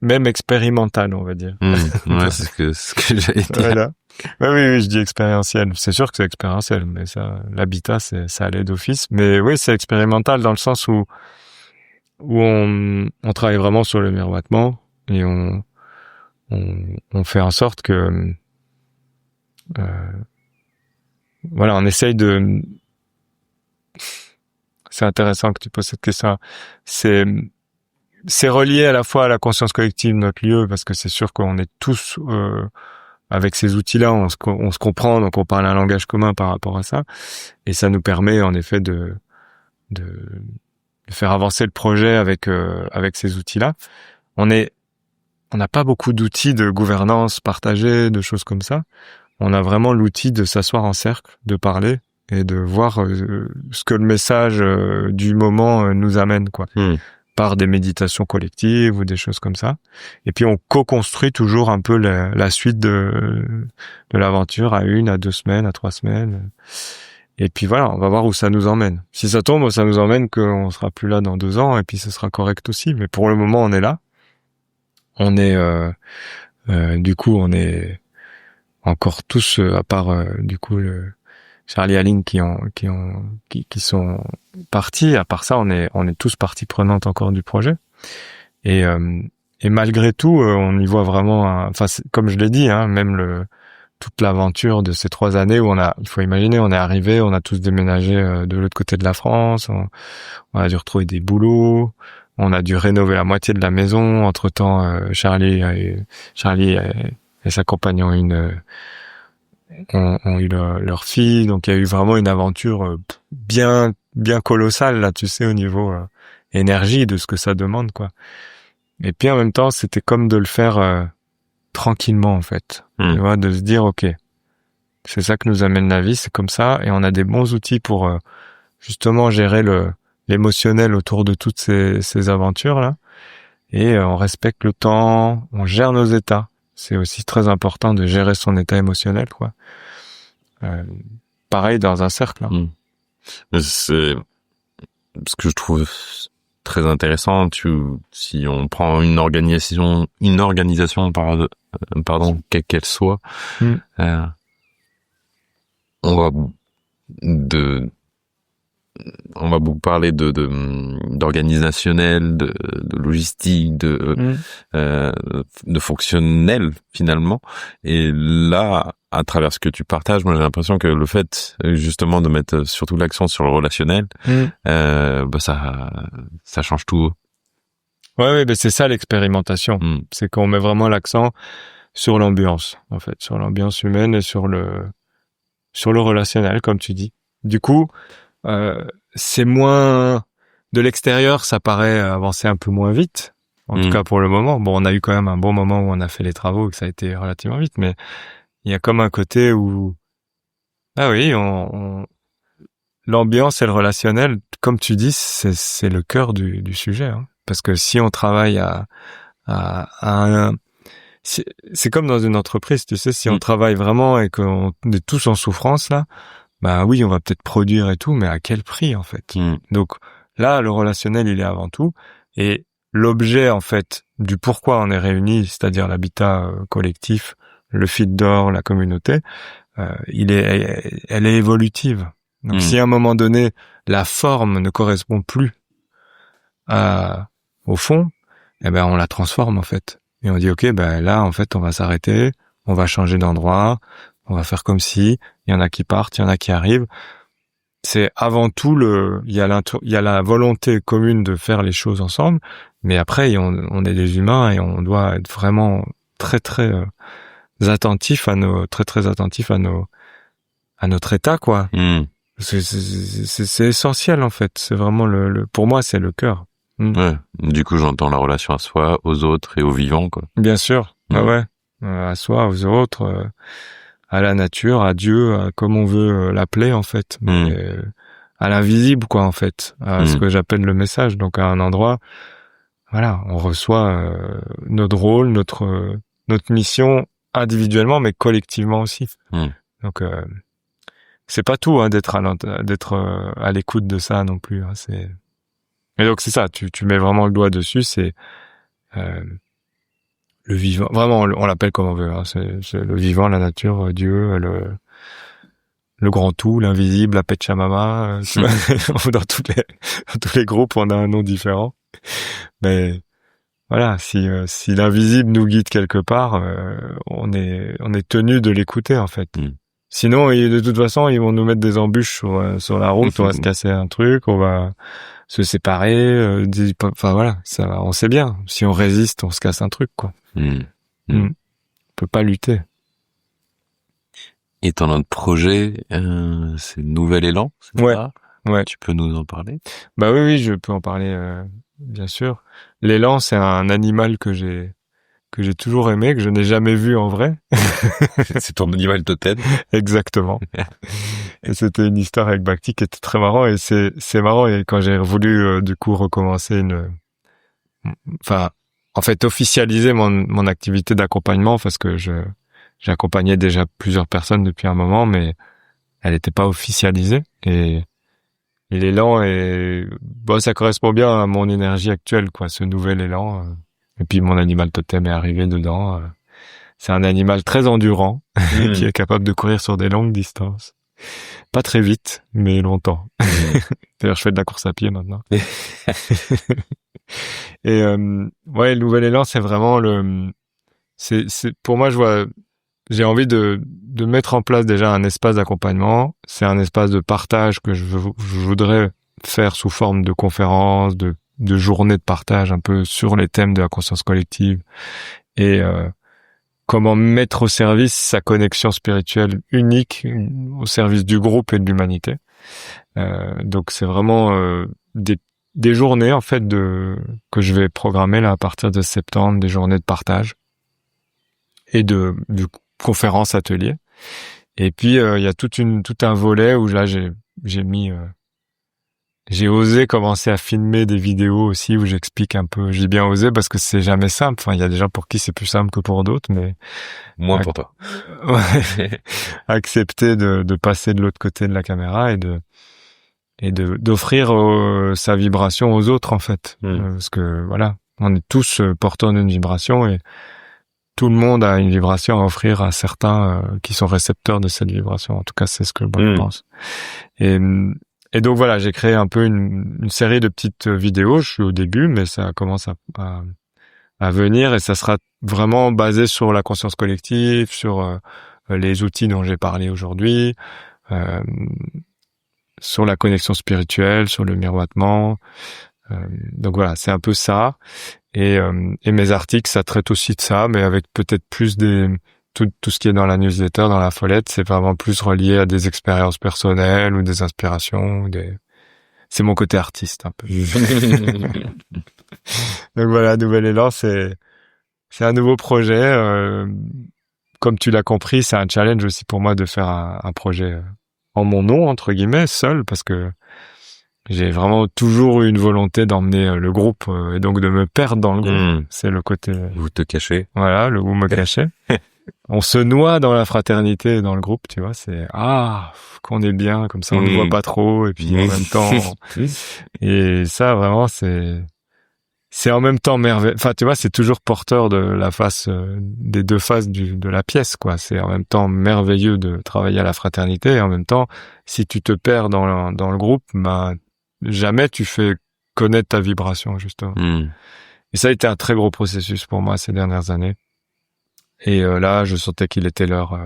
même expérimentale, on va dire. Ouais, c'est ce que j'allais dire. Voilà. Oui, je dis expérientiel. C'est sûr que c'est expérientiel, mais ça, l'habitat, ça allait d'office. Mais oui, c'est expérimental dans le sens où on travaille vraiment sur le miroitement et on fait en sorte que, voilà, on essaye de. C'est intéressant que tu poses cette question. C'est relié à la fois à la conscience collective, notre lieu, parce que c'est sûr qu'on est tous avec ces outils-là, on se comprend, donc on parle un langage commun par rapport à ça, et ça nous permet en effet de faire avancer le projet avec ces outils-là. On n'a pas beaucoup d'outils de gouvernance partagée, de choses comme ça. On a vraiment l'outil de s'asseoir en cercle, de parler et de voir ce que le message du moment nous amène, quoi. Par des méditations collectives ou des choses comme ça. Et puis on co-construit toujours un peu la suite de l'aventure à 1, à 2 semaines, à 3 semaines. Et puis voilà, on va voir où ça nous emmène. Si ça tombe, ça nous emmène qu'on sera plus là dans 2 ans, et puis ce sera correct aussi. Mais pour le moment, on est là. On est du coup, on est encore tous, à part du coup Charlie et Aline qui sont partis. À part ça, on est tous partie prenante encore du projet. Et malgré tout, on y voit vraiment, comme je l'ai dit, hein, même toute l'aventure de ces 3 années où il faut imaginer, on est arrivé, on a tous déménagé de l'autre côté de la France, on a dû retrouver des boulots, on a dû rénover la moitié de la maison. Entre-temps, Charlie et sa compagne ont eu leur fille, donc il y a eu vraiment une aventure bien colossale là, tu sais, au niveau énergie de ce que ça demande, quoi. Et puis en même temps, c'était comme de le faire tranquillement, en fait. Tu vois, de se dire, ok, c'est ça que nous amène la vie, c'est comme ça, et on a des bons outils pour justement gérer l'émotionnel autour de toutes ces aventures là, et on respecte le temps, on gère nos états. C'est aussi très important de gérer son état émotionnel, quoi. Pareil dans un cercle. Hein. C'est ce que je trouve très intéressant. Si on prend une organisation, quelle qu'elle soit, on va beaucoup parler d'organisationnel, de logistique, de fonctionnel finalement. Et là, à travers ce que tu partages, moi j'ai l'impression que le fait justement de mettre surtout l'accent sur le relationnel, ça change tout. Ouais, mais c'est ça l'expérimentation. C'est qu'on met vraiment l'accent sur l'ambiance, en fait, sur l'ambiance humaine et sur le relationnel, comme tu dis. Du coup, c'est moins de l'extérieur, ça paraît avancer un peu moins vite, en tout cas pour le moment. Bon, on a eu quand même un bon moment où on a fait les travaux et que ça a été relativement vite, mais il y a comme un côté où l'ambiance et le relationnel, comme tu dis, c'est le cœur du sujet, hein. Parce que si on travaille c'est comme dans une entreprise, tu sais, si on travaille vraiment et qu'on est tous en souffrance là, bah oui, on va peut-être produire et tout, mais à quel prix, en fait? Donc là, le relationnel, il est avant tout. Et l'objet, en fait, du pourquoi on est réunis, c'est-à-dire l'habitat collectif, le fil d'or, la communauté, elle est évolutive. Donc si à un moment donné, la forme ne correspond plus au fond, eh ben on la transforme, en fait. Et on dit, ok, ben là, en fait, on va s'arrêter, on va changer d'endroit, on va faire comme si, il y en a qui partent, il y en a qui arrivent. C'est avant tout il y a la volonté commune de faire les choses ensemble, mais après, on est des humains et on doit être vraiment très, très attentif à notre état, quoi. C'est essentiel, en fait. C'est vraiment pour moi, c'est le cœur. Ouais. Du coup, j'entends la relation à soi, aux autres et aux vivants, quoi. Bien sûr. À soi, aux autres, à la nature, à Dieu, comme on veut l'appeler, en fait. Mais, à l'invisible, quoi, en fait. À ce que j'appelle le message. Donc, à un endroit, voilà, on reçoit notre rôle, notre mission individuellement, mais collectivement aussi. Donc, c'est pas tout, hein, d'être à l'écoute de ça non plus, hein, et donc c'est ça, tu mets vraiment le doigt dessus, c'est le vivant, vraiment on l'appelle comme on veut, hein, c'est le vivant, la nature, Dieu, le grand tout, l'invisible, la Pachamama, dans tous les groupes on a un nom différent, mais voilà, si l'invisible nous guide quelque part, on est tenu de l'écouter, en fait. Sinon, de toute façon, ils vont nous mettre des embûches sur la route, on va se casser un truc, on va se séparer, enfin voilà, ça, on sait bien. Si on résiste, on se casse un truc, quoi. On peut pas lutter. Et dans notre projet, c'est Nouvel Élan, c'est ça? Ouais. Tu peux nous en parler? Bah oui, je peux en parler, bien sûr. L'élan, c'est un animal que j'ai toujours aimé, que je n'ai jamais vu en vrai. C'est ton animal totem. Exactement. Et c'était une histoire avec Bhakti qui était très marrant, et c'est marrant, et quand j'ai voulu du coup recommencer officialiser mon activité d'accompagnement, parce que j'accompagnais déjà plusieurs personnes depuis un moment, mais elle n'était pas officialisée, et l'élan ça correspond bien à mon énergie actuelle, quoi, ce nouvel élan. Et puis mon animal totem est arrivé dedans. C'est un animal très endurant qui est capable de courir sur des longues distances. Pas très vite, mais longtemps. D'ailleurs, je fais de la course à pied maintenant. Et ouais, le nouvel élan, c'est vraiment c'est pour moi, j'ai envie de mettre en place déjà un espace d'accompagnement. C'est un espace de partage que je voudrais faire sous forme de conférences, de journées de partage un peu sur les thèmes de la conscience collective et comment mettre au service sa connexion spirituelle unique au service du groupe et de l'humanité. Donc c'est vraiment des journées en fait que je vais programmer là à partir de septembre, des journées de partage et de conférences, ateliers. Et puis il y a tout un volet où là j'ai osé commencer à filmer des vidéos aussi où j'explique un peu. J'ai bien osé parce que c'est jamais simple. Enfin, il y a des gens pour qui c'est plus simple que pour d'autres, mais moins pour toi. Ouais, accepter de passer de l'autre côté de la caméra et d'offrir sa vibration aux autres en fait. Parce que voilà, on est tous porteurs d'une vibration et tout le monde a une vibration à offrir à certains qui sont récepteurs de cette vibration. En tout cas, c'est ce que moi je pense. Et donc voilà, j'ai créé un peu une série de petites vidéos. Je suis au début, mais ça commence à venir et ça sera vraiment basé sur la conscience collective, sur les outils dont j'ai parlé aujourd'hui, sur la connexion spirituelle, sur le miroitement. Donc voilà, c'est un peu ça. Et mes articles, ça traite aussi de ça, mais avec peut-être plus tout ce qui est dans la newsletter, dans la folette, c'est vraiment plus relié à des expériences personnelles ou des inspirations, c'est mon côté artiste un peu. Donc voilà, Nouvel Élan, c'est un nouveau projet. Comme tu l'as compris, c'est un challenge aussi pour moi de faire un projet en mon nom, entre guillemets, seul, parce que j'ai vraiment toujours eu une volonté d'emmener le groupe et donc de me perdre dans le groupe. C'est le côté... Vous te cachez. Voilà, le vous me cachez. On se noie dans la fraternité et dans le groupe, tu vois, c'est qu'on est bien, comme ça on ne voit pas trop, et puis en même temps... Et ça, vraiment, c'est en même temps merveilleux. Enfin, tu vois, c'est toujours porteur de la face, des deux faces de la pièce, quoi. C'est en même temps merveilleux de travailler à la fraternité et en même temps, si tu te perds dans le groupe, bah, jamais tu fais connaître ta vibration, justement. Et ça a été un très gros processus pour moi ces dernières années. Et là, je sentais qu'il était l'heure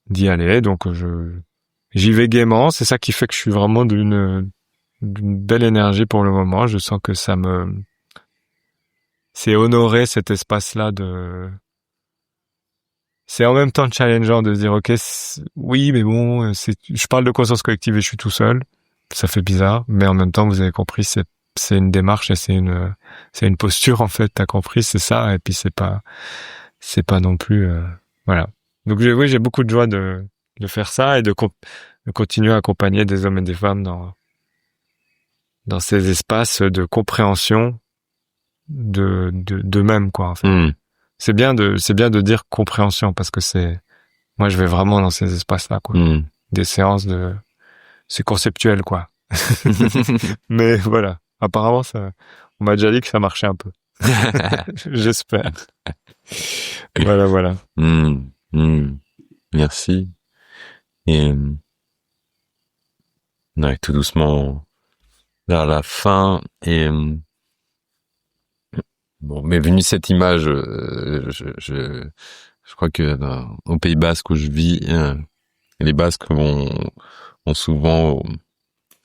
d'y aller, donc j'y vais gaiement. C'est ça qui fait que je suis vraiment d'une belle énergie pour le moment. Je sens que c'est honorer cet espace-là c'est en même temps challengeant de se dire, ok, oui, mais bon, je parle de conscience collective et je suis tout seul. Ça fait bizarre, mais en même temps, vous avez compris, c'est une démarche et c'est une posture, en fait. T'as compris, c'est ça. Et puis c'est pas non plus, voilà. Donc j'ai beaucoup de joie de faire ça et de continuer à accompagner des hommes et des femmes dans ces espaces de compréhension d'eux-mêmes, quoi, en fait. C'est bien de dire compréhension parce que moi je vais vraiment dans ces espaces-là, quoi. Des séances c'est conceptuel, quoi. Mais voilà. Apparemment on m'a déjà dit que ça marchait un peu. J'espère. Voilà. Merci. Et ouais, tout doucement vers la fin et bon, m'est venue cette image. Je crois que au Pays Basque où je vis, les Basques vont souvent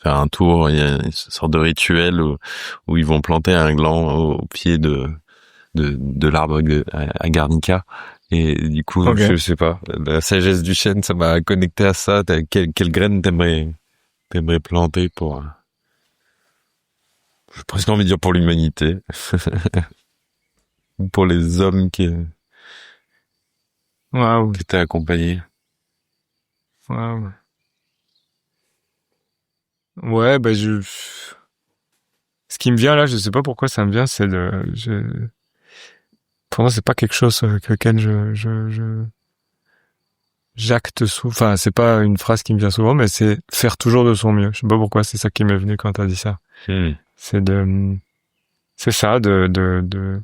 faire un tour. Il y a une sorte de rituel où ils vont planter un gland au pied de l'arbre à Garnica. Et du coup, je sais pas, la sagesse du chêne, ça m'a connecté à ça. Quelle graine t'aimerais planter pour... J'ai presque envie de dire pour l'humanité. Pour les hommes qui t'ont accompagné. Wow. Ouais, bah ce qui me vient là, je sais pas pourquoi ça me vient, c'est pour moi, c'est pas quelque chose avec lequel j'acte souvent. Enfin, c'est pas une phrase qui me vient souvent, mais c'est faire toujours de son mieux. Je sais pas pourquoi, c'est ça qui m'est venu quand t'as dit ça. C'est ça, je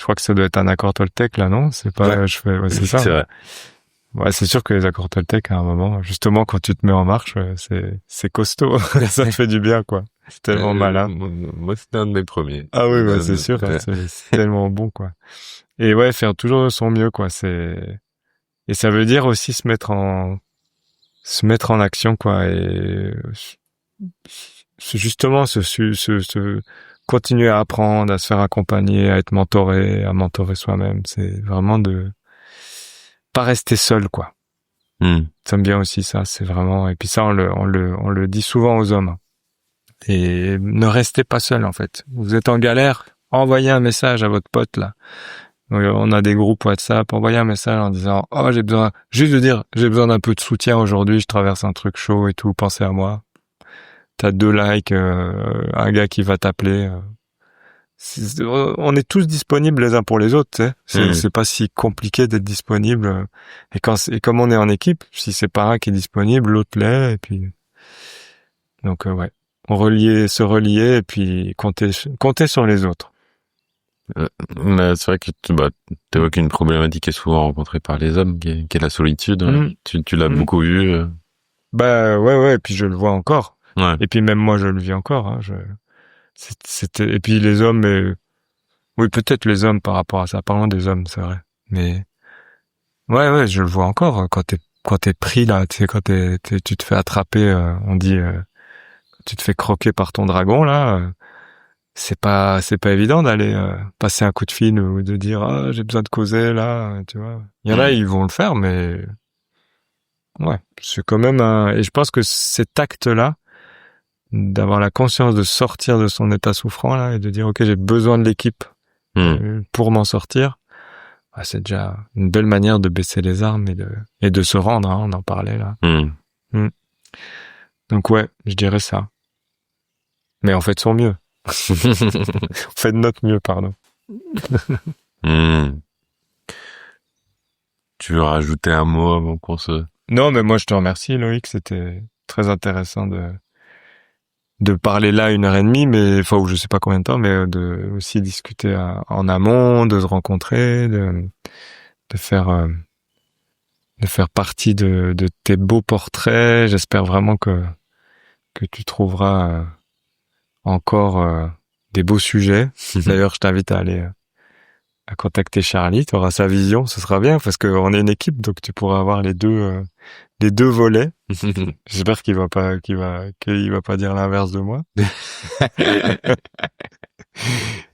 crois que ça doit être un accord Toltec, là, non? C'est pas, c'est ça. C'est vrai. Ouais, c'est sûr que les accords Toltec, à un moment, justement, quand tu te mets en marche, c'est costaud. Ça te fait du bien, quoi. C'est tellement malin. Moi, c'était un de mes premiers. Ah oui, bah, c'est sûr, hein, c'est tellement bon, quoi. Et ouais, faire toujours de son mieux, quoi. Et ça veut dire aussi se mettre en action, quoi. Et justement, continuer à apprendre, à se faire accompagner, à être mentoré, à mentorer soi-même. C'est vraiment pas rester seul, quoi. Ça me vient aussi, ça. C'est vraiment, et puis ça, on le dit souvent aux hommes. Et ne restez pas seul, en fait. Vous êtes en galère, envoyez un message à votre pote, là. On a des groupes WhatsApp, envoyez un message en disant, oh, j'ai besoin d'un peu de soutien aujourd'hui, je traverse un truc chaud et tout, pensez à moi. T'as 2 likes, un gars qui va t'appeler. On est tous disponibles les uns pour les autres, tu sais. C'est pas si compliqué d'être disponible. Et comme on est en équipe, si c'est pas un qui est disponible, l'autre l'est, et puis, donc, ouais. Se relier, et puis compter sur les autres. Mais c'est vrai que tu évoques une problématique qui est souvent rencontrée par les hommes, qui est la solitude. Tu l'as beaucoup vu. Bah, ouais, et puis je le vois encore. Ouais. Et puis même moi, je le vis encore, hein. Et puis les hommes, oui, peut-être les hommes par rapport à ça. Parlons des hommes, c'est vrai. Mais, ouais, je le vois encore. Quand t'es pris, là, tu sais, tu te fais attraper, on dit, tu te fais croquer par ton dragon, là, c'est pas évident d'aller passer un coup de fil ou de dire, ah, j'ai besoin de causer, là, tu vois. Il y en a, ils vont le faire, mais, ouais, c'est quand même et je pense que cet acte-là, d'avoir la conscience de sortir de son état souffrant, là, et de dire, ok, j'ai besoin de l'équipe pour m'en sortir, c'est déjà une belle manière de baisser les armes et de se rendre, hein, on en parlait, là. Donc ouais, je dirais ça. Mais on fait de son mieux. On fait de notre mieux, pardon. Tu veux rajouter un mot avant qu'on se... Non, mais moi je te remercie, Loïc, c'était très intéressant de parler là 1h30, mais enfin, je sais pas combien de temps, mais de aussi discuter en amont, de se rencontrer, de faire partie de tes beaux portraits. J'espère vraiment que tu trouveras encore des beaux sujets. D'ailleurs, je t'invite à aller à contacter Charlie, tu auras sa vision, ce sera bien parce qu'on est une équipe, donc tu pourras avoir les deux volets. J'espère qu'il va pas dire l'inverse de moi.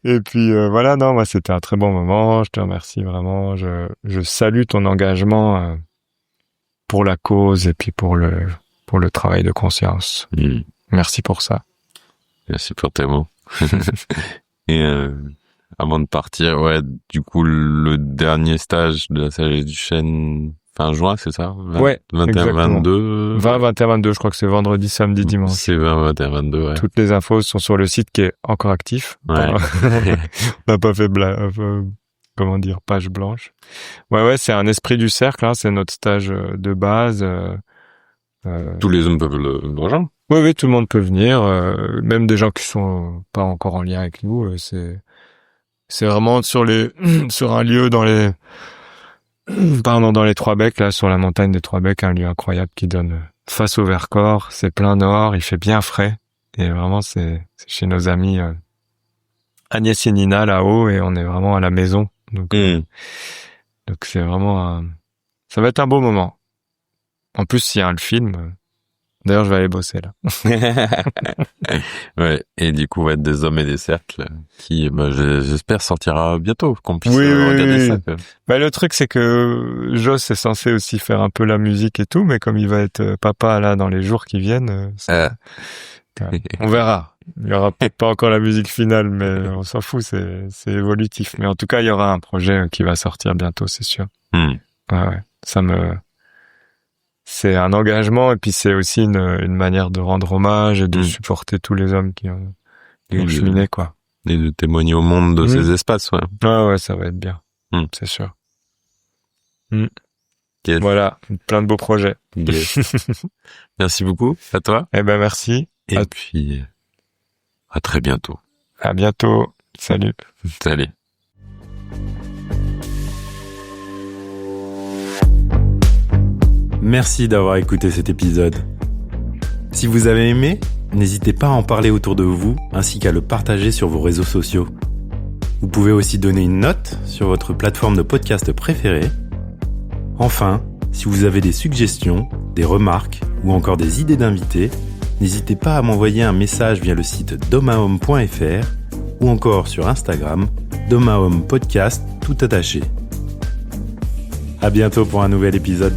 Et puis voilà, non, moi c'était un très bon moment, je te remercie vraiment, je salue ton engagement pour la cause et puis pour le travail de conscience. Merci pour ça. Merci pour tes mots. Et avant de partir, ouais, du coup, le dernier stage de la sagesse du chêne, fin juin, c'est ça? Ouais. 21-22. 20-21-22, je crois que c'est vendredi, samedi, dimanche. C'est 20-21-22, ouais. Toutes les infos sont sur le site qui est encore actif. Ouais. On n'a pas fait page blanche. Ouais, c'est un esprit du cercle, hein, c'est notre stage de base. Tous les hommes peuvent le rejoindre. Oui, tout le monde peut venir, même des gens qui sont pas encore en lien avec nous. C'est vraiment sur un lieu dans les 3 becs, là, sur la montagne des 3 becs, un lieu incroyable qui donne face au Vercors. C'est plein nord, il fait bien frais. Et vraiment, c'est chez nos amis Agnès et Nina là-haut, et on est vraiment à la maison. Donc c'est vraiment ça va être un beau moment. En plus, il y a le film. D'ailleurs, je vais aller bosser, là. Ouais. Et du coup, ouais, des hommes et des cercles qui, j'espère, sortira bientôt, qu'on puisse regarder ça. Bah, le truc, c'est que Joss est censé aussi faire un peu la musique et tout, mais comme il va être papa, là, dans les jours qui viennent, on verra. Il y aura peut-être pas encore la musique finale, mais on s'en fout, c'est évolutif. Mais en tout cas, il y aura un projet qui va sortir bientôt, c'est sûr. Ouais. C'est un engagement et puis c'est aussi une manière de rendre hommage et de supporter tous les hommes qui ont cheminé, quoi. Et de témoigner au monde de ces espaces, ouais. Ouais, ça va être bien. C'est sûr. Yes. Voilà, plein de beaux projets. Yes. Merci beaucoup, à toi. Eh ben, merci. Et puis, à très bientôt. À bientôt. Salut. Salut. merci d'avoir écouté cet épisode. Si vous avez aimé, n'hésitez pas à en parler autour de vous ainsi qu'à le partager sur vos réseaux sociaux. Vous pouvez aussi donner une note sur votre plateforme de podcast préférée. Enfin, si vous avez des suggestions, des remarques ou encore des idées d'invités, n'hésitez pas à m'envoyer un message via le site domahome.fr ou encore sur Instagram, domahome podcast tout attaché. À bientôt pour un nouvel épisode.